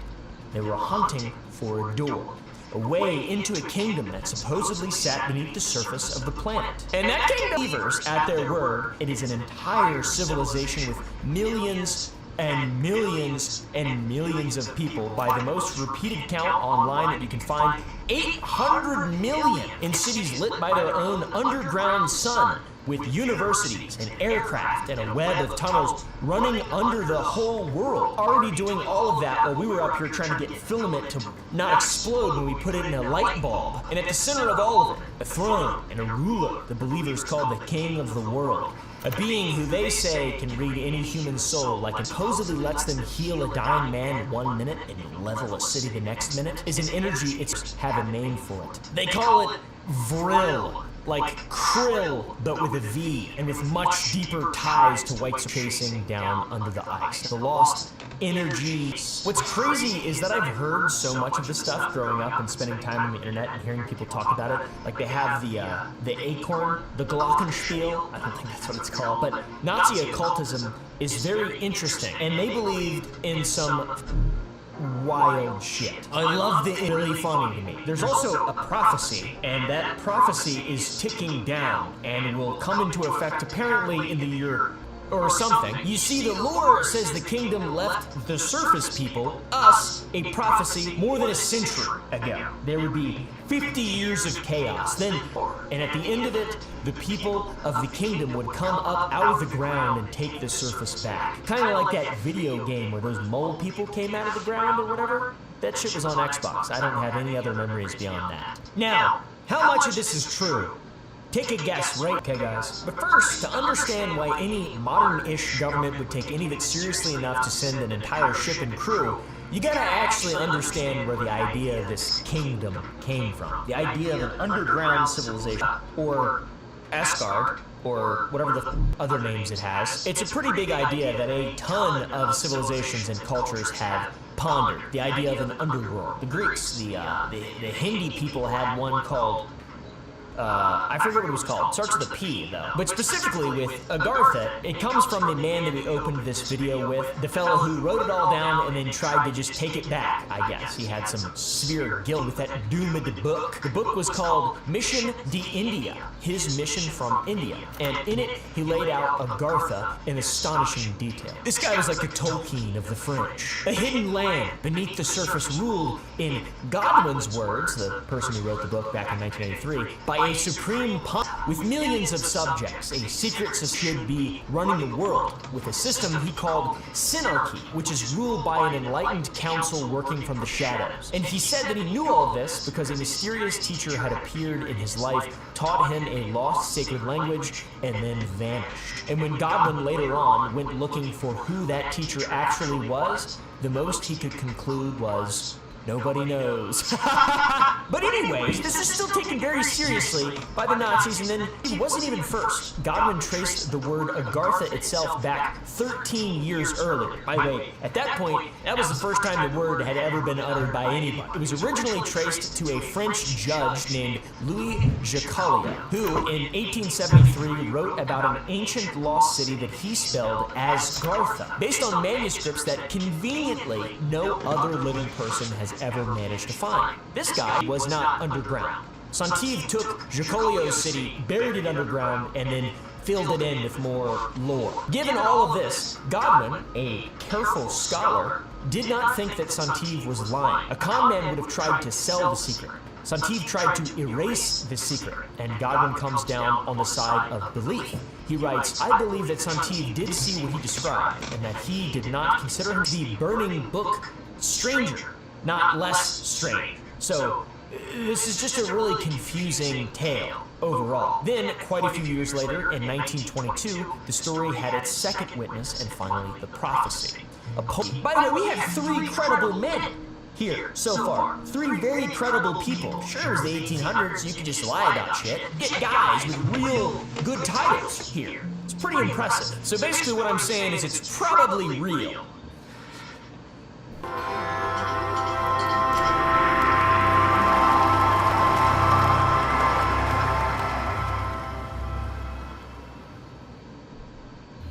They were hunting for a door, a way into a kingdom that supposedly sat beneath the surface of the planet. And that kingdom, believers, at their word, it is an entire civilization with millions and millions and millions of people. By the most repeated count online that you can find, 800 million in cities lit by their own underground sun, with universities and aircraft and a web of tunnels running under the whole world. Already doing all of that while we were up here trying to get filament to not explode when we put it in a light bulb. And at the center of all of it, a throne and a ruler the believers call the king of the world. A being who they say can read any human soul, like supposedly lets them heal a dying man 1 minute and level a city the next minute, is an energy it's have a name for it. They call it Vril, like krill, but with a V, and with much deeper ties to whites chasing down under the ice. The lost energy. What's crazy is that I've heard so much of this stuff growing up and spending time on the internet and hearing people talk about it. Like they have the acorn, the glockenspiel, I don't think that's what it's called, but Nazi occultism is very interesting, and they believed in some wild shit. I love the really funny to me. There's also a prophecy, and that prophecy is ticking down and will come into effect apparently in the year or something. You see, the lore says the kingdom left the surface people, us, a prophecy more than a century ago. There would be 50 years of chaos, then, and at the end of it, the people of the kingdom would come up out of the ground and take the surface back. Kind of like that video game where those mole people came out of the ground or whatever. That shit was on Xbox. I don't have any other memories beyond that. Now, how much of this is true? Take a guess, right? Okay, guys. But first, to understand why any modern-ish government would take any of it seriously enough to send an entire ship and crew, you gotta actually understand where the idea of this kingdom came from. The idea of an underground civilization, or Asgard, or whatever the other names it has. It's a pretty big idea that a ton of civilizations and cultures have pondered. The idea of an underworld. The Greeks, the Hindi people had one called I forget what it was called. It starts with a P, though. But specifically with Agartha, it comes from the man that we opened this video with, the fellow who wrote it all down and then tried to just take it back, I guess. He had some severe guilt with that doomed book. The book was called Mission de India, his mission from India. And in it, he laid out Agartha in astonishing detail. This guy was like the Tolkien of the French. A hidden land beneath the surface ruled, in Godwin's words, the person who wrote the book back in 1983, by a supreme punch with millions of subjects. A secret system should be running the world with a system he called synarchy, which is ruled by an enlightened council working from the shadows. And he said that he knew all of this because a mysterious teacher had appeared in his life, taught him a lost sacred language, and then vanished. And when Godwin later on went looking for who that teacher actually was, the most he could conclude was, nobody knows. But anyways, this is still taken very seriously by the Nazis, and then it wasn't even first. Godwin traced the word Agartha itself back 13 years earlier. By the way, at that point, that was the first time the word had ever been uttered by anybody. It was originally traced to a French judge named Louis Jacoliot, who in 1873 wrote about an ancient lost city that he spelled as Gartha, based on manuscripts that conveniently no other living person has ever managed to find. This guy was not underground. Santiv took Jacoliot's city, buried it underground, and then filled it in with more lore. Given all of this, Godwin, a careful scholar, did not think that Santiv was lying. A con man would have tried to sell the secret. Santiv tried to erase the secret, and Godwin comes down on the side of belief. He writes, I believe that Santiv did see what he described, and that he did not consider him the burning book stranger, not less strange. So, this is just a really confusing tale overall. Then, quite a few years later, in 1922, the story had its second witness and finally the prophecy. By the way, we have 3 credible men here so far. 3 very credible people. Sure, it was the 1800s, so you could just lie about shit. Get guys with real good titles here. It's pretty impressive. So basically what I'm saying is it's probably real.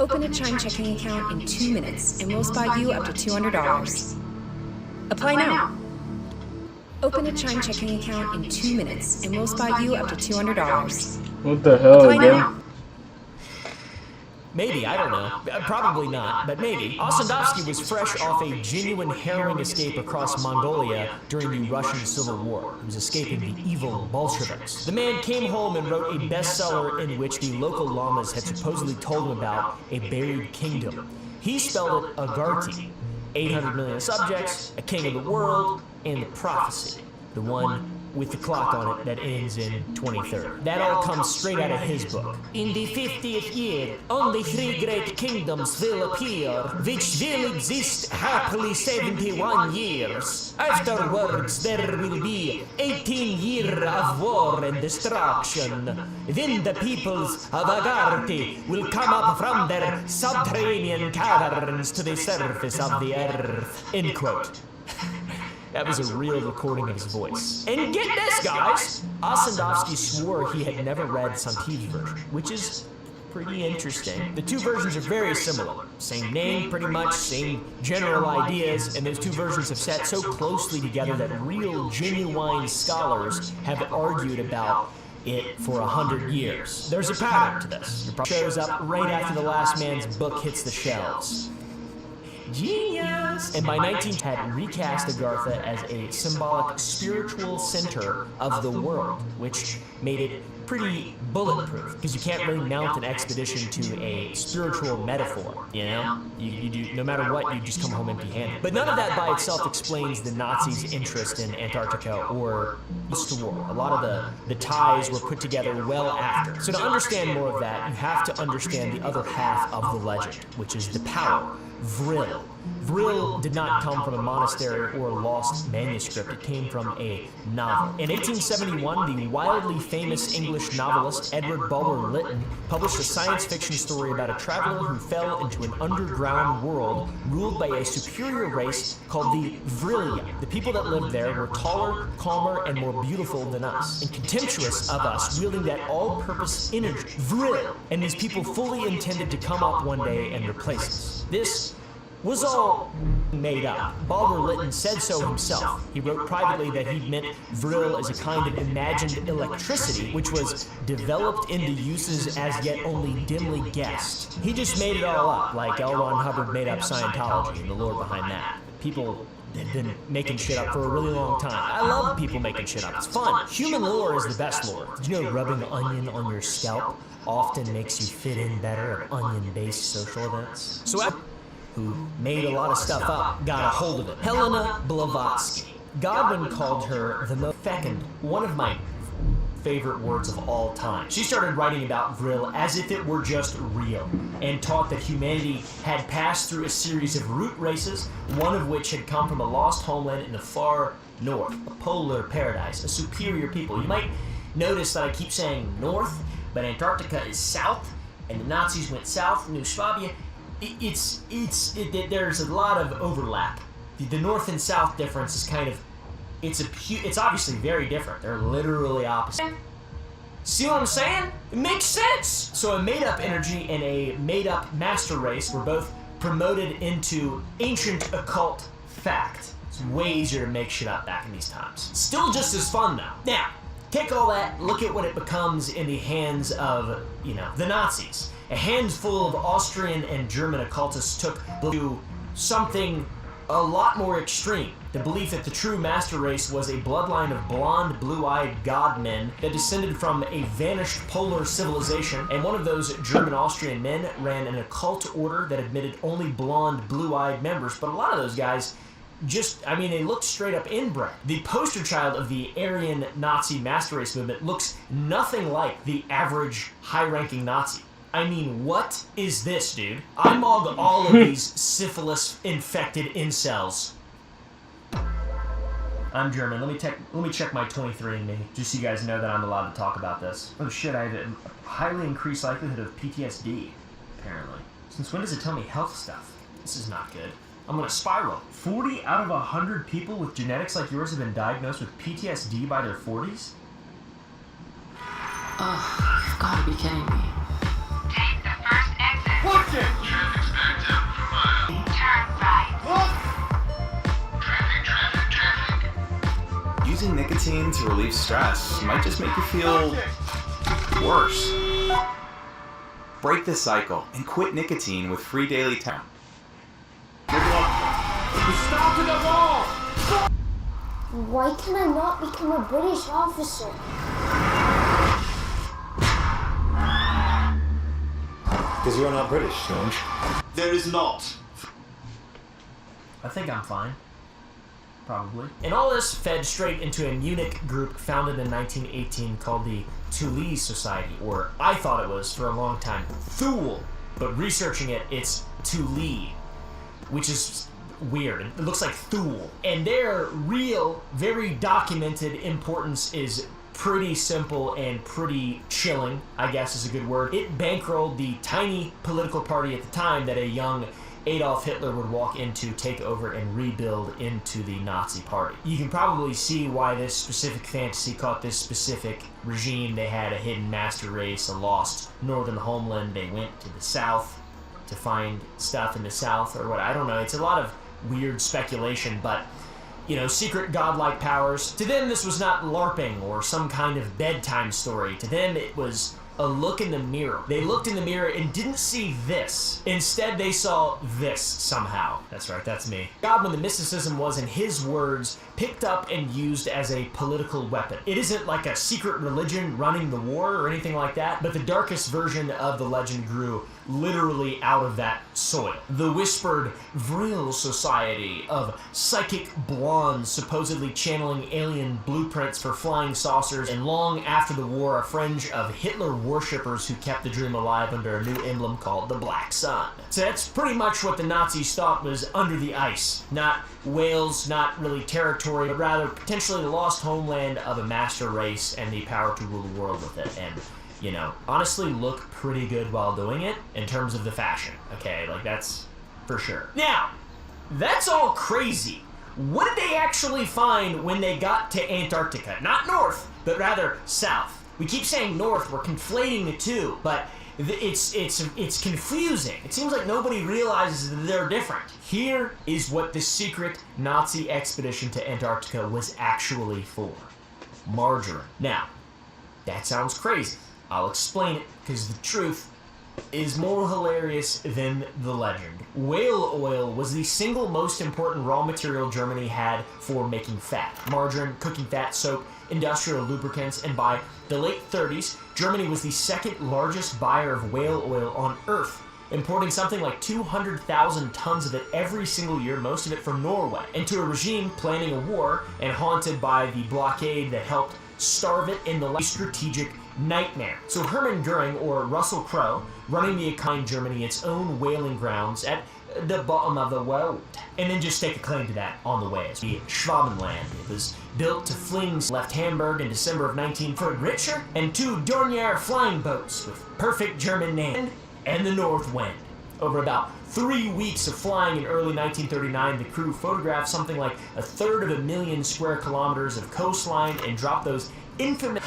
Open a Chime checking account in 2 minutes, and we'll spot you up to $200. Apply now. Open a Chime checking account in 2 minutes, and we'll spot you up to $200. What the hell, Apply bro? now. Maybe, I don't know. Probably not, but maybe. Ossendowski was fresh off a genuine harrowing escape across Mongolia during the Russian Civil War. He was escaping the evil Bolsheviks. The man came home and wrote a bestseller in which the local lamas had supposedly told him about a buried kingdom. He spelled it Agarty. 800 million subjects, a king of the world, and the prophecy. The one with the clock on it that ends in 2030. That all comes straight out of his book. In the 50th year, only 3 great kingdoms will appear, which will exist happily 71 years. Afterwards, there will be 18 years of war and destruction. Then the peoples of Agarty will come up from their subterranean caverns to the surface of the earth. End quote. That was a real recording of his voice. And get this, guys! Ossendowski swore he had never read Santi's version, which is pretty interesting. The two versions are very similar. Same name, pretty much, same general ideas, and those two versions have sat so closely together that real, genuine scholars have argued about it for 100 years. There's a pattern to this. It shows up right after the last man's book hits the shelves. Genius! And by 19 had recast Agartha as a symbolic spiritual center of the world, which made it pretty bulletproof, because you can't really mount an expedition to a spiritual metaphor, you know? You do, no matter what, you just come home empty-handed. But none of that by itself explains the Nazis' interest in Antarctica or the war. A lot of the ties were put together well after. So to understand more of that, you have to understand the other half of the legend, which is the power. Vril. Vril did not come from a monastery or a lost manuscript. It came from a novel. In 1871, the wildly famous English novelist Edward Bulwer Lytton published a science fiction story about a traveler who fell into an underground world ruled by a superior race called the Vrilia. The people that lived there were taller, calmer, and more beautiful than us, and contemptuous of us, wielding that all-purpose energy, Vril. And these people fully intended to come up one day and replace us. This was all made up. Bulwer Lytton said so himself. He wrote privately that he meant Vril as a kind of imagined electricity, which was developed into uses as yet only dimly guessed. He just made it all up, like L. Ron Hubbard made up Scientology and the lore behind that. People have been making shit up for a really long time. I love people making shit up. It's fun. Human lore is the best lore. Did you know rubbing onion on your scalp often makes you fit in better at onion-based social events? So who made a lot of stuff up, got a hold of it. Helena Blavatsky. Godwin called her the most fecund, one of my favorite words of all time. She started writing about Vril as if it were just real, and taught that humanity had passed through a series of root races, one of which had come from a lost homeland in the far north, a polar paradise, a superior people. You might notice that I keep saying north, but Antarctica is south, and the Nazis went south, New Swabia. There's a lot of overlap. The north and south difference is kind of, it's obviously very different. They're literally opposite. See what I'm saying? It makes sense! So a made-up energy and a made-up master race were both promoted into ancient occult fact. It's way easier to make shit up back in these times. Still just as fun though. Now, take all that, look at what it becomes in the hands of, the Nazis. A handful of Austrian and German occultists took to something a lot more extreme. The belief that the true master race was a bloodline of blonde, blue-eyed god-men that descended from a vanished polar civilization, and one of those German-Austrian men ran an occult order that admitted only blonde, blue-eyed members, but a lot of those guys they looked straight up inbred. The poster child of the Aryan Nazi master race movement looks nothing like the average high-ranking Nazi. I mean, what is this, dude? I mog all of these syphilis-infected incels. I'm German. Let me check my 23andMe, just so you guys know that I'm allowed to talk about this. Oh shit, I have a highly increased likelihood of PTSD, apparently. Since when does it tell me health stuff? This is not good. I'm gonna spiral. 40 out of 100 people with genetics like yours have been diagnosed with PTSD by their 40s? Oh, you've gotta be kidding me. Take the first exit. Watch it! Using nicotine to relieve stress might just make you feel worse. Break the cycle and quit nicotine with free daily time. Stop to the wall! Why can I not become a British officer? Because you're not British, George. There is not. I think I'm fine. Probably. And all this fed straight into a Munich group founded in 1918 called the Thule Society, or I thought it was for a long time Thule, but researching it, it's Thule, which is weird. It looks like Thule. And their real, very documented importance is pretty simple and pretty chilling, I guess is a good word. It bankrolled the tiny political party at the time that a young Adolf Hitler would walk into, take over, and rebuild into the Nazi party. You can probably see why this specific fantasy caught this specific regime. They had a hidden master race, a lost northern homeland. They went to the south to find stuff in the south, or what, I don't know. It's a lot of weird speculation, but you know, secret godlike powers. To them, this was not LARPing or some kind of bedtime story. To them, it was a look in the mirror. They looked in the mirror and didn't see this. Instead, they saw this somehow. That's right, that's me. God, when the mysticism was, in his words, picked up and used as a political weapon. It isn't like a secret religion running the war or anything like that, but the darkest version of the legend grew literally out of that soil. The whispered Vril Society of psychic blondes supposedly channeling alien blueprints for flying saucers, and long after the war, a fringe of Hitler worshippers who kept the dream alive under a new emblem called the Black Sun. So that's pretty much what the Nazis thought was under the ice. Not Wales, not really territory, but rather potentially the lost homeland of a master race and the power to rule the world with it. And you know, honestly look pretty good while doing it in terms of the fashion, okay? Like, that's for sure. Now, that's all crazy. What did they actually find when they got to Antarctica? Not north, but rather south. We keep saying north, we're conflating the two, but it's confusing. It seems like nobody realizes that they're different. Here is what the secret Nazi expedition to Antarctica was actually for. Margarine. Now, that sounds crazy. I'll explain it, because the truth is more hilarious than the legend. Whale oil was the single most important raw material Germany had for making fat. Margarine, cooking fat, soap, industrial lubricants, and by the late 30s, Germany was the second largest buyer of whale oil on Earth, importing something like 200,000 tons of it every single year, most of it from Norway, and to a regime planning a war and haunted by the blockade that helped starve it in the strategic nightmare. So Hermann Goering, or Russell Crowe, running the economy in Germany, its own whaling grounds at the bottom of the world. And then just take a claim to that on the way. It's the Schwabenland. It was built to Flings left Hamburg in December of 1940 richer, and 2 Dornier flying boats with perfect German name, and the North Wind. Over about 3 weeks of flying in early 1939, the crew photographed something like 1/3 square kilometers of coastline and dropped those infamous...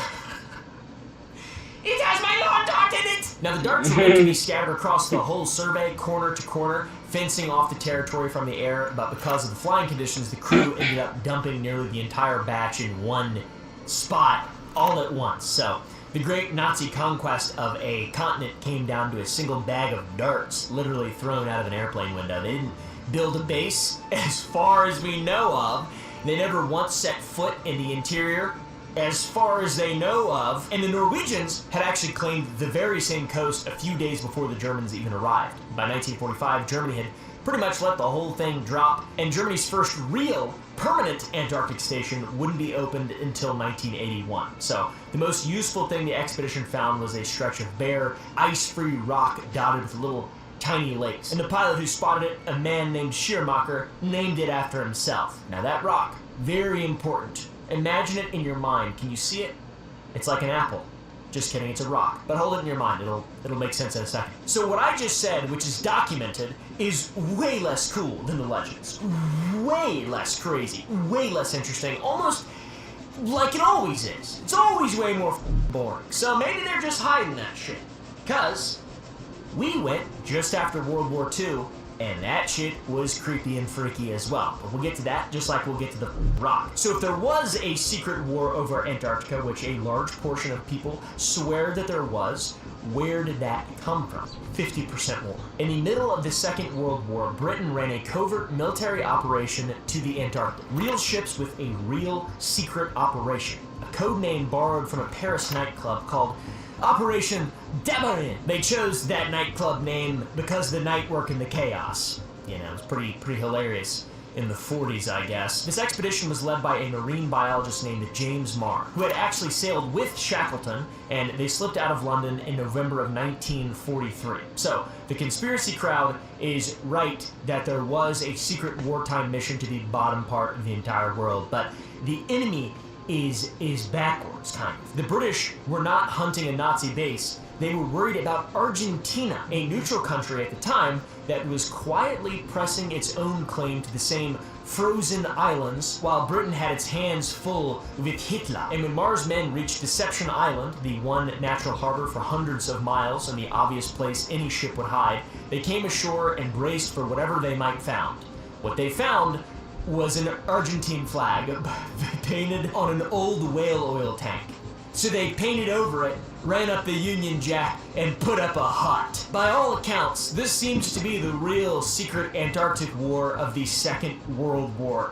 It has my lawn dart in it! Now, the darts were meant to be scattered across the whole survey, corner to corner, fencing off the territory from the air, but because of the flying conditions, the crew ended up dumping nearly the entire batch in one spot, all at once. So, the great Nazi conquest of a continent came down to a single bag of darts, literally thrown out of an airplane window. They didn't build a base, as far as we know of. They never once set foot in the interior, as far as they know of, and the Norwegians had actually claimed the very same coast a few days before the Germans even arrived. By 1945, Germany had pretty much let the whole thing drop, and Germany's first real permanent Antarctic station wouldn't be opened until 1981. So the most useful thing the expedition found was a stretch of bare, ice-free rock dotted with little tiny lakes. And the pilot who spotted it, a man named Schirmacher, named it after himself. Now that rock, very important. Imagine it in your mind. Can you see it? It's like an apple. Just kidding, it's a rock. But hold it in your mind, it'll make sense in a second. So what I just said, which is documented, is way less cool than the legends. Way less crazy, way less interesting, almost like it always is. It's always way more boring. So maybe they're just hiding that shit. 'Cause We went just after World War II, and that shit was creepy and freaky as well. But we'll get to that just like we'll get to the rock. So if there was a secret war over Antarctica, which a large portion of people swear that there was, where did that come from? 50% war. In the middle of the Second World War, Britain ran a covert military operation to the Antarctic. Real ships with a real secret operation. A code name borrowed from a Paris nightclub called Operation Demarin. They chose that nightclub name because of the night work and the chaos. You know, it's pretty hilarious in the 40s, I guess. This expedition was led by a marine biologist named James Marr, who had actually sailed with Shackleton, and they slipped out of London in November of 1943. So, the conspiracy crowd is right that there was a secret wartime mission to the bottom part of the entire world, but the enemy is backwards, kind of. The British were not hunting a Nazi base. They were worried about Argentina, a neutral country at the time that was quietly pressing its own claim to the same frozen islands, while Britain had its hands full with Hitler. And when Marr's men reached Deception Island, the one natural harbor for hundreds of miles and the obvious place any ship would hide, they came ashore and braced for whatever they might found. What they found was an Argentine flag painted on an old whale oil tank. So they painted over it, ran up the Union Jack, and put up a hut. By all accounts, this seems to be the real secret Antarctic war of the Second World War.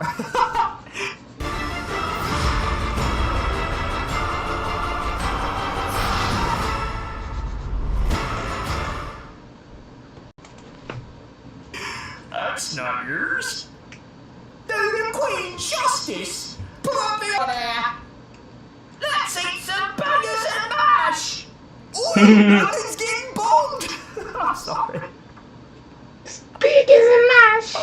That's not yours. The Queen Justice! Pull up there! Let's eat some burgers and mash! Ooh, nothing's getting bombed! I'm sorry. Burgers and mash!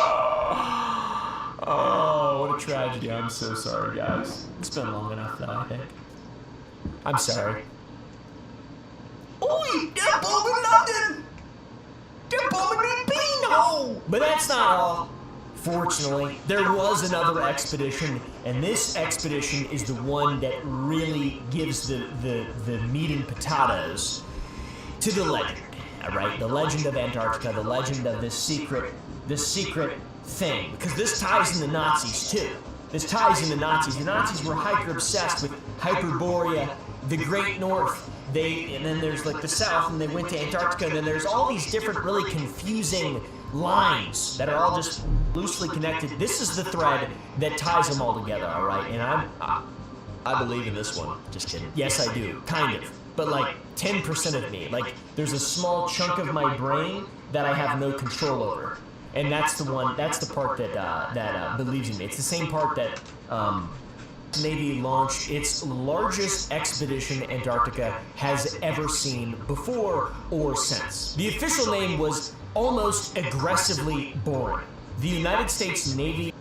Oh, what a tragedy. I'm so sorry, guys. It's been long enough, though, I think. I'm sorry. Oi, they're bombing London! They're bombing the beanhole! But that's not all. Fortunately, there was another expedition, and this expedition is the one that really gives the meat and potatoes to the legend. Alright, the legend of Antarctica, the legend of this secret thing. Because this ties in the Nazis too. This ties in the Nazis. The Nazis were hyper-obsessed with Hyperborea, the Great North. And then there's like the South, and they went to Antarctica, and then there's all these different really confusing lines that are all just loosely connected. This is the thread that ties them all together, alright? And I believe in this one. Just kidding. Yes, I do. Kind of. But like 10% of me. Like, there's a small chunk of my brain that I have no control over. And that's the part that believes in me. It's the same part that Navy launched its largest expedition Antarctica has ever seen before or since. The official name was almost aggressively boring. The United States Navy,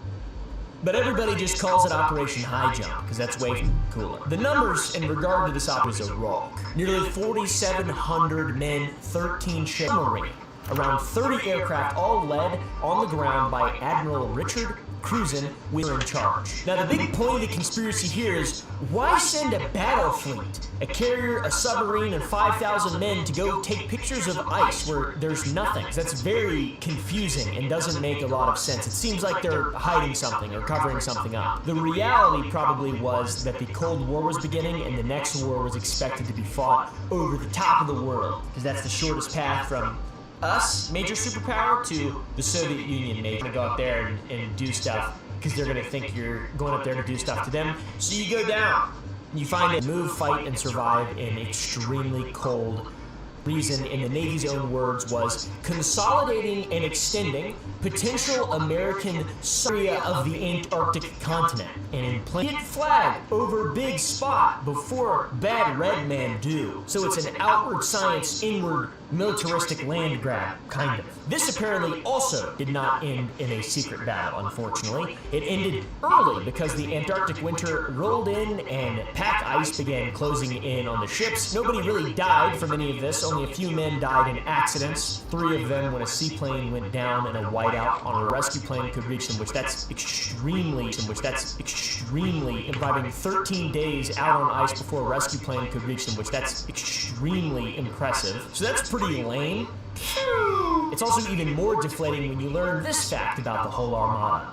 but everybody just calls it Operation High Jump, because that's way cooler. The numbers in regard to this operation are raw. Nearly 4,700 men, 13 ships, around 30 aircraft, all led on the ground by Admiral Richard Cruzen, was in charge. Now the big point of the conspiracy here is, why send a battle fleet, a carrier, a submarine, and 5,000 men to go take pictures of ice where there's nothing? That's very confusing and doesn't make a lot of sense. It seems like they're hiding something or covering something up. The reality probably was that the Cold War was beginning and the next war was expected to be fought over the top of the world, because that's the shortest path from us, major superpower, to the Soviet Union, major. Gonna go up there and do stuff because they're gonna think you're going up there to do stuff to them. So you go down. You find it, move, fight, and survive in extremely cold. Reason, in the Navy's own words, was consolidating and extending potential American area of the Antarctic continent, and in plain flag over big spot before bad red man do. So it's an outward science, inward militaristic land grab, kind of. This apparently also did not end in a secret battle, unfortunately. It ended early because the Antarctic winter rolled in and pack ice began closing in on the ships. Nobody really died from any of this. Only a few men died in accidents. 3 of them when a seaplane went down and a whiteout on a rescue plane could reach them, which that's extremely, involving 13 days out on ice before a rescue plane could reach them, which that's extremely impressive. So that's pretty lame, It's also even more deflating when you learn this fact about the whole armada.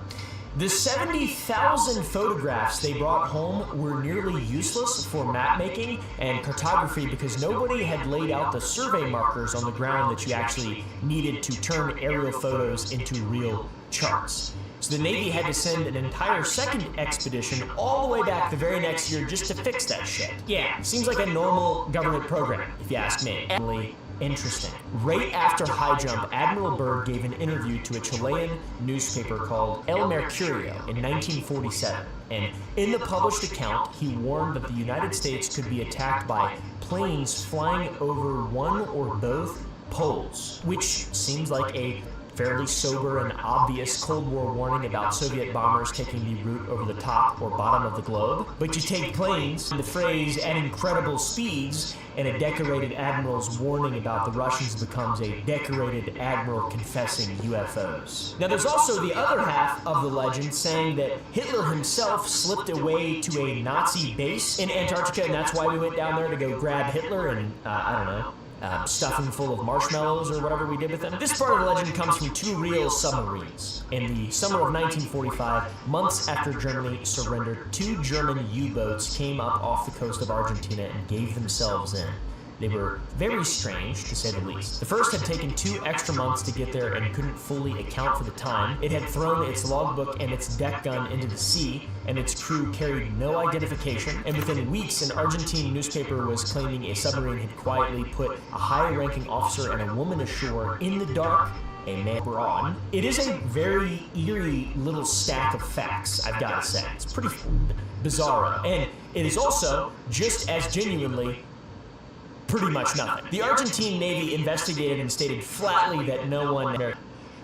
The 70,000 photographs they brought home were nearly useless for map making and cartography because nobody had laid out the survey markers on the ground that you actually needed to turn aerial photos into real charts. So the Navy had to send an entire second expedition all the way back the very next year just to fix that shit. Yeah, seems like a normal government program, if you ask me. Interesting. Right after High Jump, Admiral Byrd gave an interview to a Chilean newspaper called El Mercurio in 1947, and in the published account, he warned that the United States could be attacked by planes flying over one or both poles, which seems like a fairly sober and obvious Cold War warning about Soviet bombers taking the route over the top or bottom of the globe. But you take planes, and the phrase at incredible speeds, and a decorated admiral's warning about the Russians becomes a decorated admiral confessing UFOs. Now there's also the other half of the legend saying that Hitler himself slipped away to a Nazi base in Antarctica, and that's why we went down there to go grab Hitler and, I don't know, stuff him full of marshmallows or whatever we did with them. This part of the legend comes from two real submarines. In the summer of 1945, months after Germany surrendered, two German U-boats came up off the coast of Argentina and gave themselves in. They were very strange, to say the least. The first had taken 2 extra months to get there and couldn't fully account for the time. It had thrown its logbook and its deck gun into the sea, and its crew carried no identification. And within weeks, an Argentine newspaper was claiming a submarine had quietly put a high-ranking officer and a woman ashore in the dark, a man abroad. It is a very eerie little stack of facts, I've got to say. It's pretty bizarro. And it is also, just as genuinely, pretty much nothing. The Argentine Navy investigated and stated flatly that no one...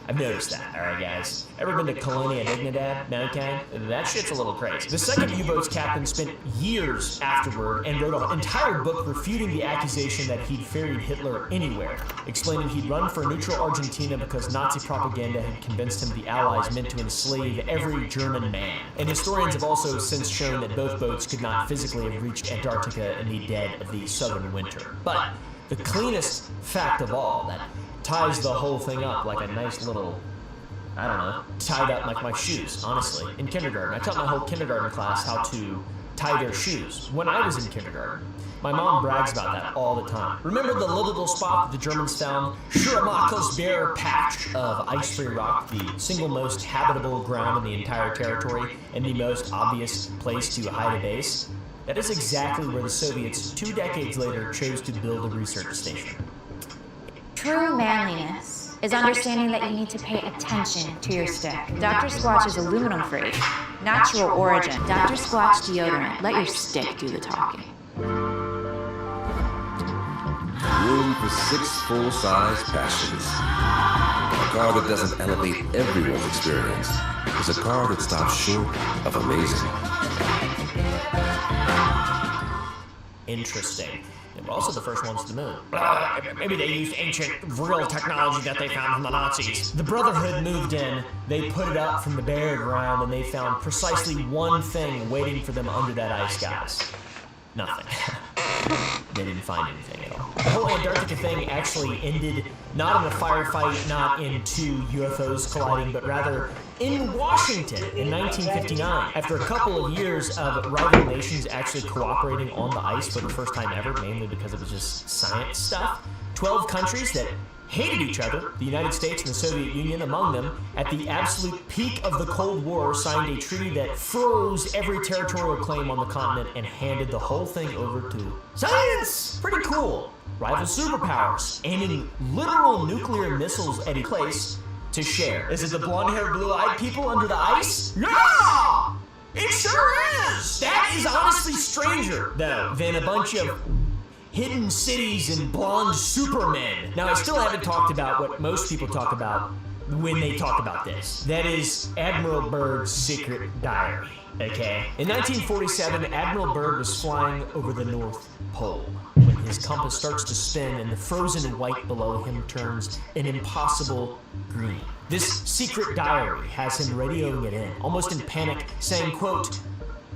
I've noticed that, alright guys. Ever been to Colonia Dignidad? No, okay? That shit's a little crazy. The second U-boat's captain spent years afterward and wrote an entire book refuting the accusation that he'd ferried Hitler anywhere, explaining he'd run for neutral Argentina because Nazi propaganda had convinced him the Allies meant to enslave every German man. And historians have also since shown that both boats could not physically have reached Antarctica in the dead of the southern winter. But the cleanest fact of all that ties the whole thing up like a nice little, I don't know, tied up like my shoes, honestly. In kindergarten, I taught my whole kindergarten class how to tie their shoes when I was in kindergarten. My mom brags about that all the time. Remember the little spot that the Germans found? Schirmacher's bare patch of ice-free rock, the single most habitable ground in the entire territory and the most obvious place to hide a base? That is exactly where the Soviets, 2 decades later, chose to build a research station. True manliness is understanding that you need to pay attention to your stick. Dr. Squatch is aluminum free, natural origin. Dr. Squatch deodorant. Let your stick do the talking. Room for 6 full-size passions. A car that doesn't elevate everyone's experience is a car that stops short of amazing. Interesting. They were also the first ones to the moon. Maybe they used ancient, real technology that they found from the Nazis. The Brotherhood moved in, they put it up from the bare ground, and they found precisely one thing waiting for them under that ice, guys. Nothing. They didn't find anything at all. The whole Antarctica thing actually ended not in a firefight, not in 2 UFOs colliding, but rather in Washington in 1959. After a couple of years of rival nations actually cooperating on the ice for the first time ever, mainly because it was just science stuff, 12 countries that hated each other, the United States and the Soviet Union among them, at the absolute peak of the Cold War, signed a treaty that froze every territorial claim on the continent and handed the whole thing over to science! Pretty cool. Rival superpowers, aiming literal nuclear missiles at each place to share. Is it the blonde-haired, blue-eyed people under the ice? Yeah! It sure is! That is honestly stranger, though, than a bunch of hidden cities and blonde supermen. Now, I still haven't talked about what most people talk about when they talk about this. That is Admiral Byrd's secret diary, okay? In 1947, Admiral Byrd was flying over the North Pole when his compass starts to spin and the frozen white below him turns an impossible green. This secret diary has him radioing it in, almost in panic, saying, quote,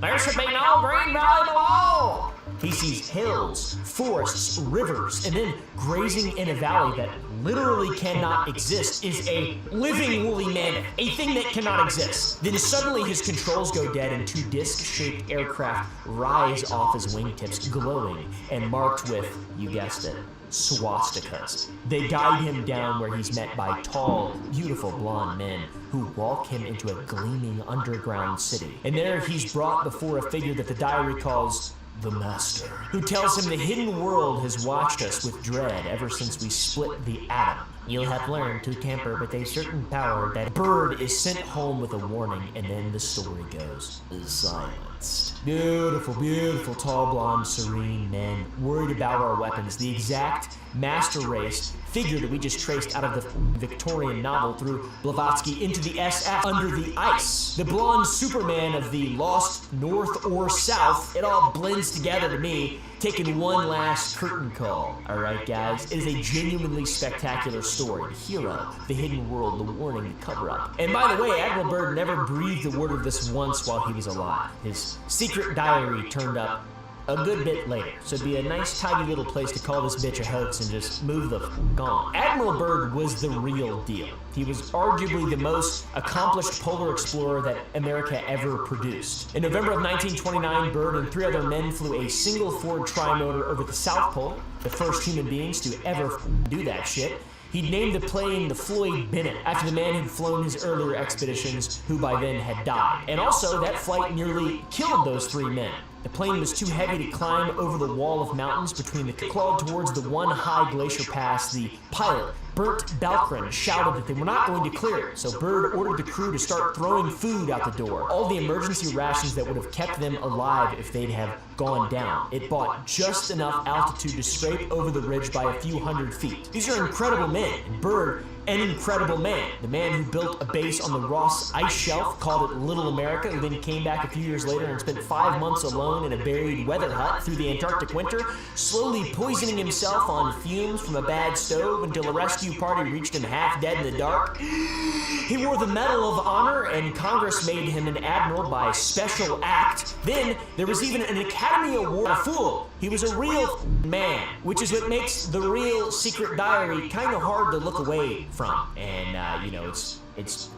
"There should be no green valley below." He sees sees hills, forests, rivers, and then grazing in a valley that literally cannot exist is a living woolly mammoth, a thing that cannot exist. Then suddenly his controls go dead and two disc-shaped aircraft rise off his wingtips, glowing and marked with, you guessed it, swastikas. They guide him down where he's met by tall, beautiful blonde men who walk him into a gleaming underground city. And there he's brought before a figure that the diary calls the Master, who tells him the hidden world has watched us with dread ever since we split the atom. You'll have learned to tamper with a certain power. That bird is sent home with a warning, and then the story goes silenced. Beautiful, beautiful, tall, blonde, serene men, worried about our weapons. The exact master race figure that we just traced out of the Victorian novel through Blavatsky into the SF under the ice. The blonde Superman of the lost North or South. It all blends together to me, taking one last curtain call. Alright guys, it is a genuinely spectacular story. The hero, the hidden world, the warning, the cover-up. And by the way, Admiral Byrd never breathed a word of this once while he was alive. His secret diary turned up a good bit later, so it'd be a nice tidy little place to call this bitch a hoax and just move the f*** on. Admiral Byrd was the real deal. He was arguably the most accomplished polar explorer that America ever produced. In November of 1929, Byrd and 3 other men flew a single Ford trimotor over the South Pole, the first human beings to ever do that shit. He'd named the plane the Floyd Bennett, after the man who'd flown his earlier expeditions, who by then had died. And also, that flight nearly killed those 3 men. The plane was too heavy to climb over the wall of mountains between the clawed towards the one high glacier pass. The pilot, Bert Balkrin, shouted that they were not going to clear it, so Byrd ordered the crew to start throwing food out the door. All the emergency rations that would have kept them alive if they'd have gone down. It bought just enough altitude to scrape over the ridge by a few hundred feet. These are incredible men, and Byrd, an incredible man. The man who built a base on the Ross Ice Shelf, called it Little America, who then came back a few years later and spent 5 months alone in a buried weather hut through the Antarctic winter, slowly poisoning himself on fumes from a bad stove until a rescue party reached him half dead in the dark. He wore the Medal of Honor, and Congress made him an admiral by special act. Then there was even an Academy Award. A fool. He was a real man, which is what makes the real secret diary kind of hard to look away from. And, you know, it's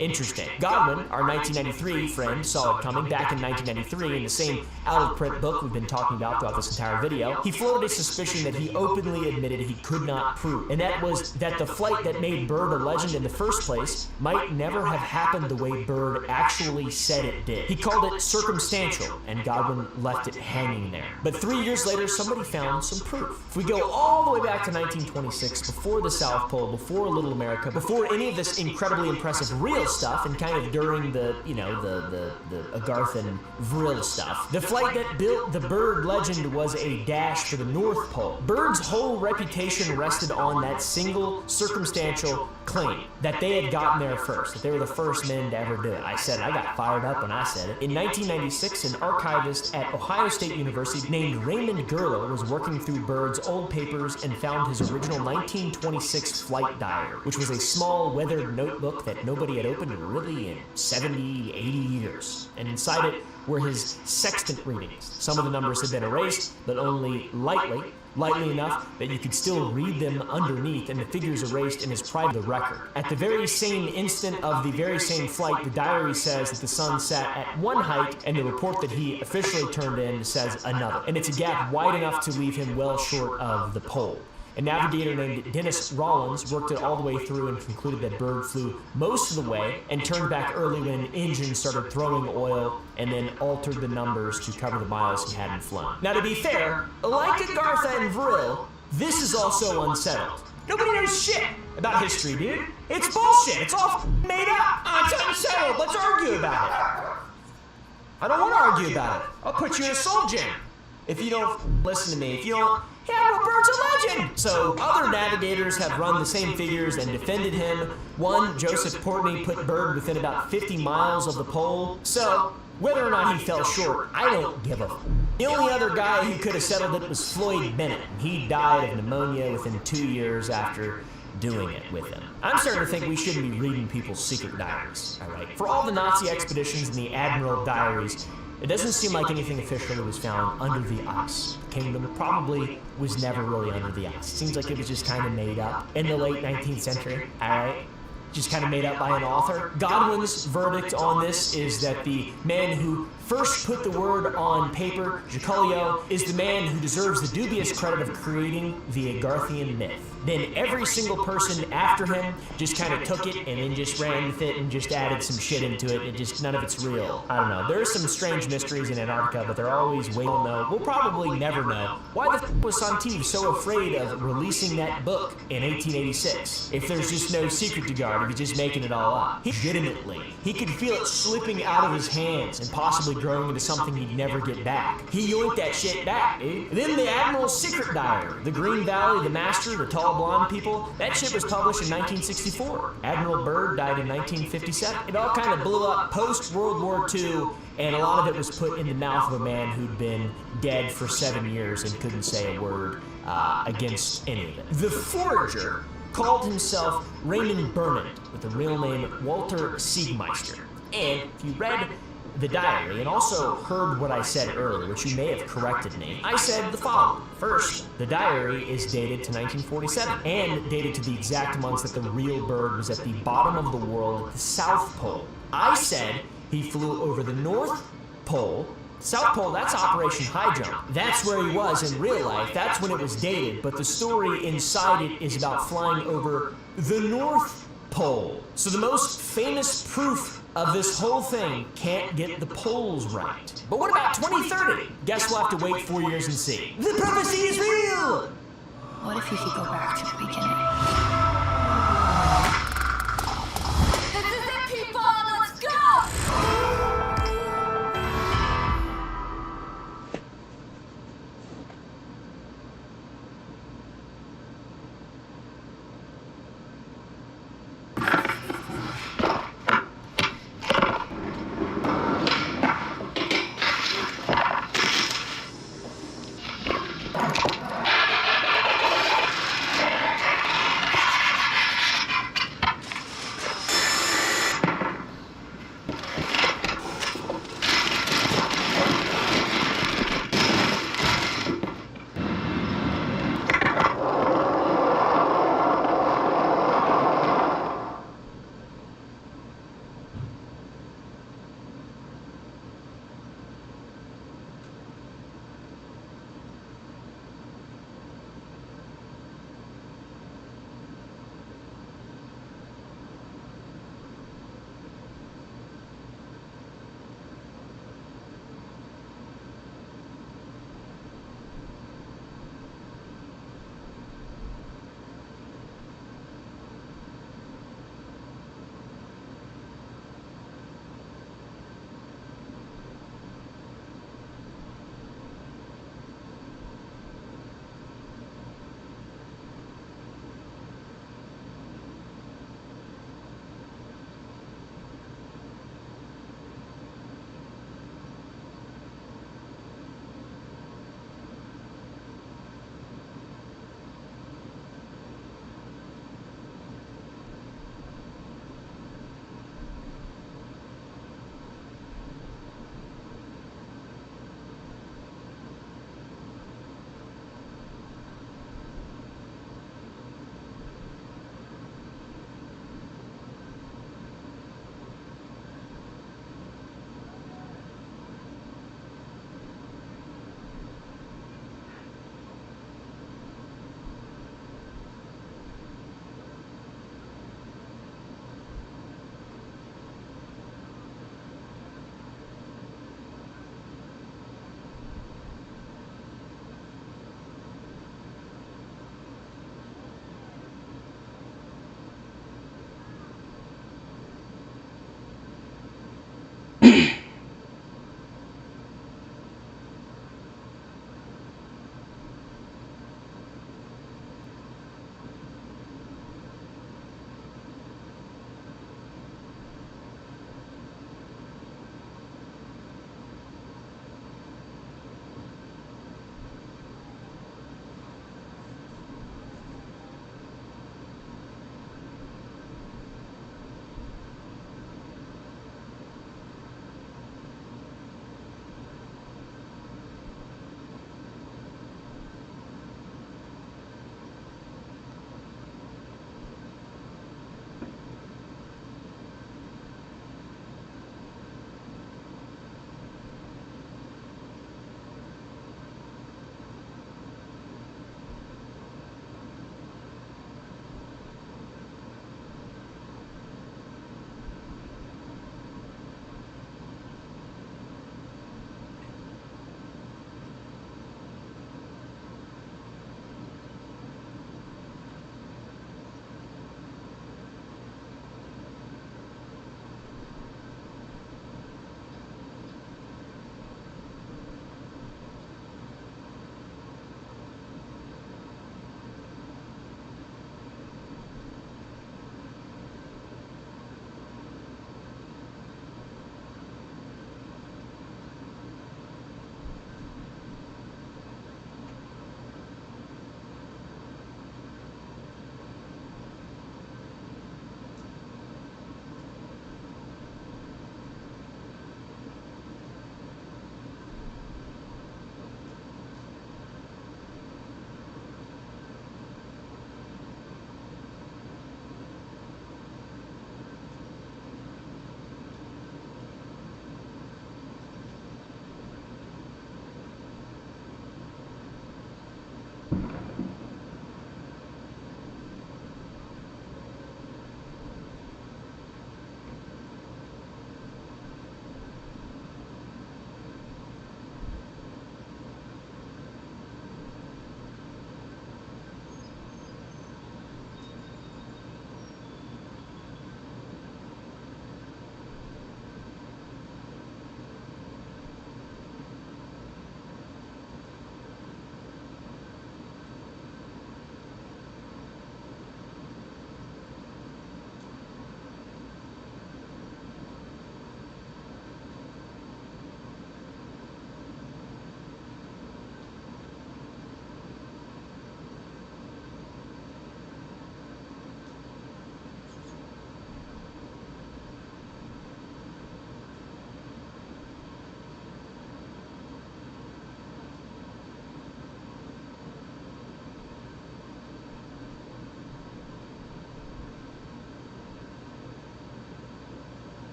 interesting. Godwin, our 1993 friend, saw it coming back in 1993 in the same out-of-print book we've been talking about throughout this entire video. He floated a suspicion that he openly admitted he could not prove, and that was that the flight that made Byrd a legend in the first place might never have happened the way Byrd actually said it did. He called it circumstantial, and Godwin left it hanging there. But 3 years later, somebody found some proof. If we go all the way back to 1926, before the South Pole, before Little America, before any of this incredibly impressive real stuff, and kind of during the, you know, the Agarthan vril stuff, the flight that built the Byrd legend was a dash for the North Pole. Byrd's whole reputation rested on that single circumstantial claim that they had gotten there first, that they were the first men to ever do it. I said it. I got fired up when I said it. In 1996, an archivist at Ohio State University named Raymond Gerler was working through Byrd's old papers and found his original 1926 flight diary, which was a small weathered notebook that nobody had opened really in 70, 80 years. And inside it were his sextant readings. Some of the numbers had been erased, but only lightly enough that you could still read them underneath, and the figures erased in his private record. At the very same instant of the very same flight, the diary says that the sun set at one height, and the report that he officially turned in says another. And it's a gap wide enough to leave him well short of the pole. A navigator named Dennis Rollins worked it all the way through and concluded that Byrd flew most of the way and turned back early when an engine started throwing oil, and then altered the numbers to cover the miles he hadn't flown. Now, to be fair, like Agartha and Vril, this is also unsettled. Nobody knows shit about history, dude. It's bullshit. It's all made up. It's unsettled. Let's argue about it. I don't want to argue about it. I'll put you in a soul jam if you don't listen to me. If you don't, yeah, Byrd's a legend! So other navigators have run the same figures and defended him. One, Joseph Portney, put Byrd within about 50 miles of the pole. So whether or not he fell short, I don't give a f. The only other guy who could have settled it was Floyd Bennett, and he died of pneumonia within 2 years after doing it with him. I'm starting to think we shouldn't be reading people's secret diaries, alright? For all the Nazi expeditions and the Admiral diaries, It doesn't seem like anything officially was found under the ice. The kingdom probably was never really under the ice. Seems like it was just kind of made up in the late 19th century, alright? Just kind of made up by an author. Godwin's verdict on this is that the man who first put the word on paper, Jeculio, is the man who deserves the dubious credit of creating the Agarthian myth. Then every single person after him just kind of took it and then just ran with it and just added some shit into it, and just none of it's real. I don't know. There are some strange mysteries in Antarctica, but they're always way we'll know. We'll probably never know. Why the f was Santiv so afraid of releasing that book in 1886? If there's just no secret to guard, if he's just making it all up. Legitimately. He could feel it slipping out of his hands and possibly growing into something he'd never get back. He yoinked that shit back, dude. Then the Admiral's Secret Diary, the Green Valley, the Master, the Tall Blonde People, that shit was published in 1964. Admiral Byrd died in 1957. It all kind of blew up post-World War II, and a lot of it was put in the mouth of a man who'd been dead for 7 years and couldn't say a word against any of it. The Forager called himself Raymond Burnand, with the real name Walter Siegmeister. And if you read the diary and also heard what I said earlier, which you may have corrected me, I said the following. First, the diary is dated to 1947 and dated to the exact months that the real bird was at the bottom of the world at the South Pole. I said he flew over the North Pole. South Pole, that's Operation High Jump. That's where he was in real life. That's when it was dated. But the story inside it is about flying over the North Pole. So the most famous proof of this whole thing can't get the poles right. But what about 2030? Guess we'll have to wait 4 years and see. The prophecy is real! What if you could go back to the beginning? This is it, people! Let's go!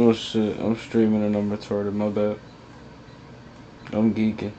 Oh shit, I'm streaming and I'm retarded, my bad. I'm geeking.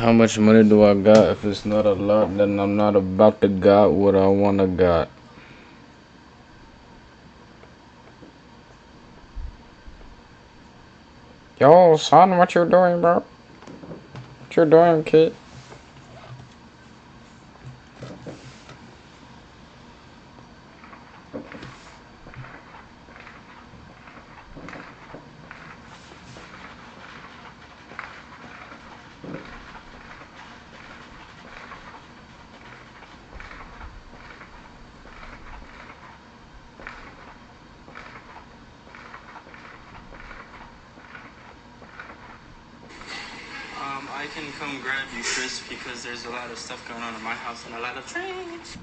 How much money do I got? If it's not a lot, then I'm not about to got what I wanna got. Yo, son, what you doing, bro? What you doing, kid? I can come grab you, Chris, because there's a lot of stuff going on in my house and a lot of trains.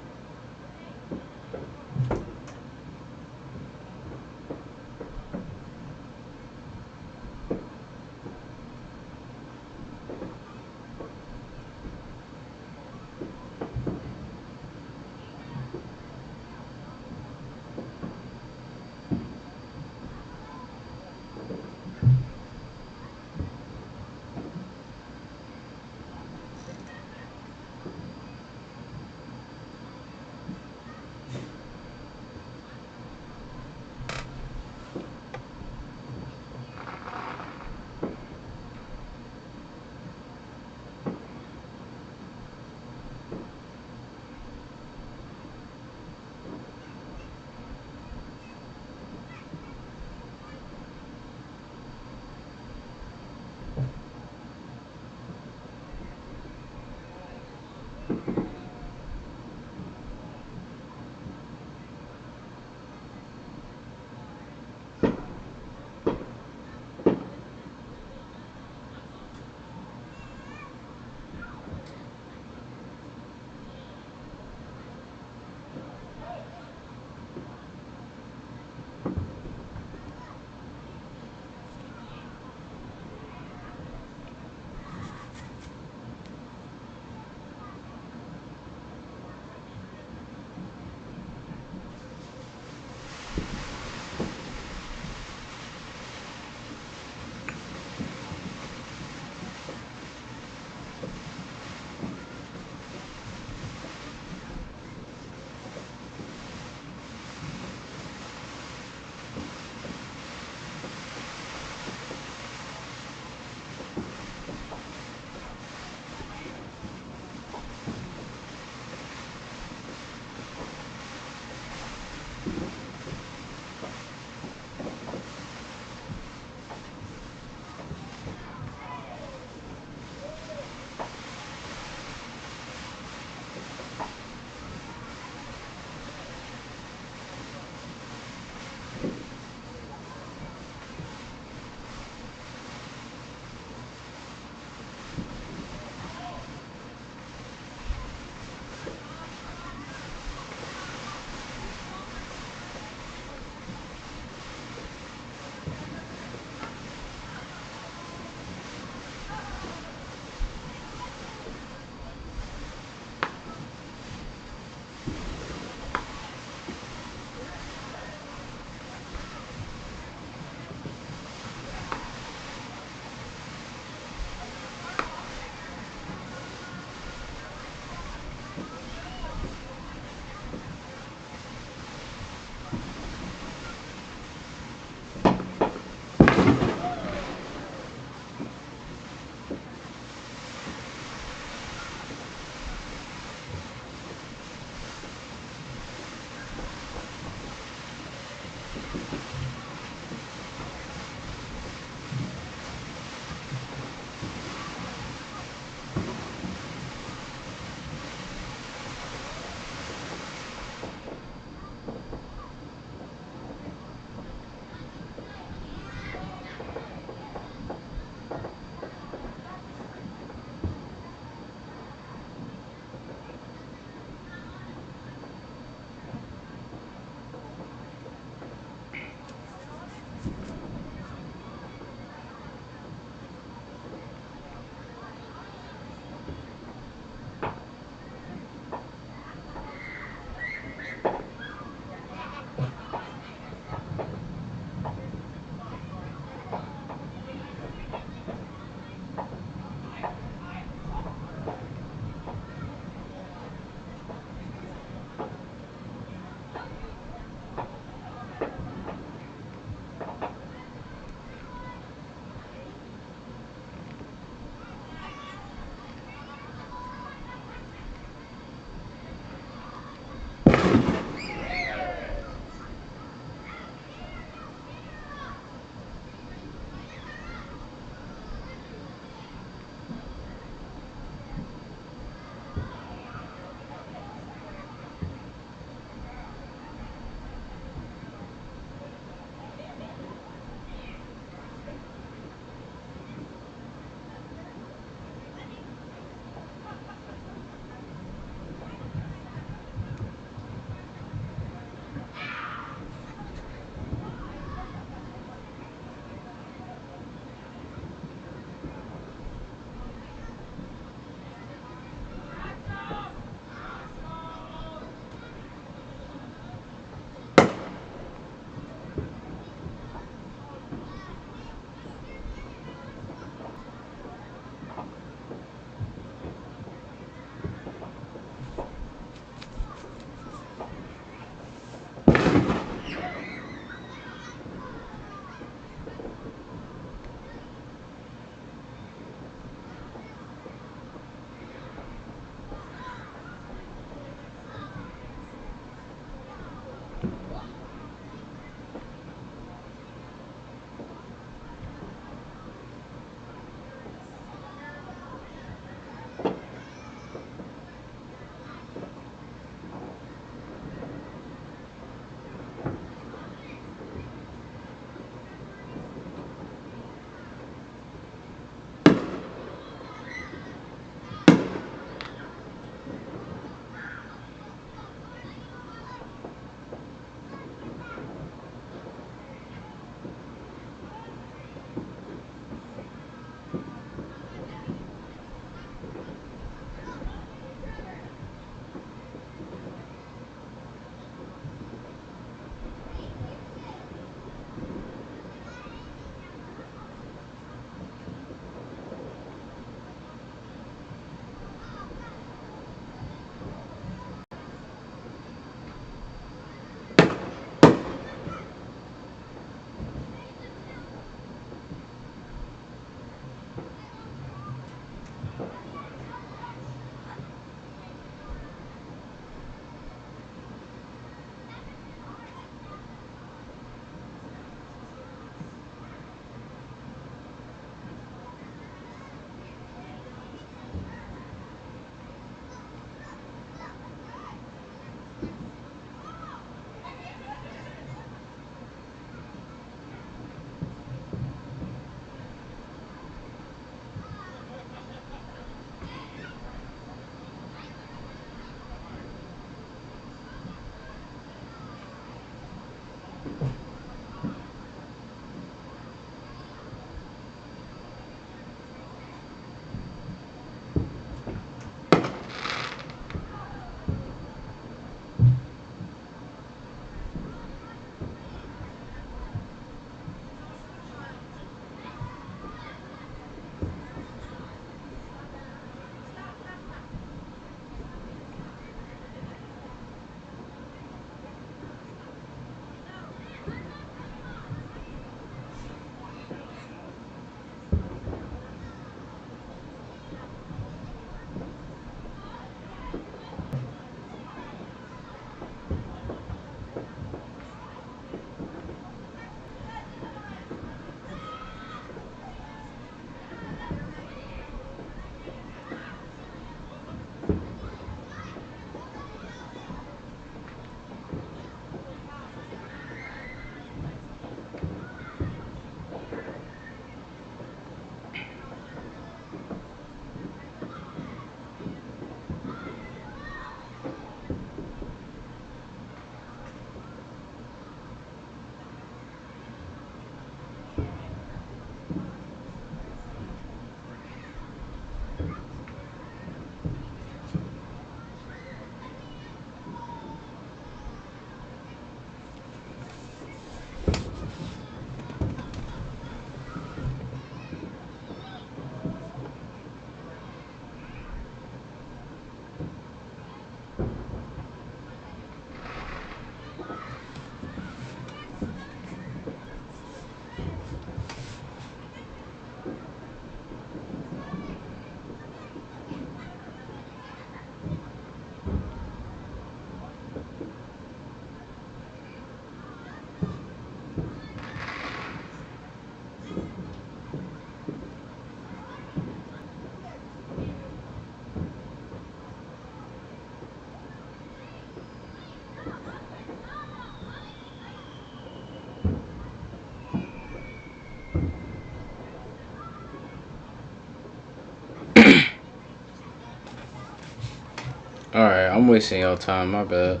Alright, I'm wasting your time, my bad.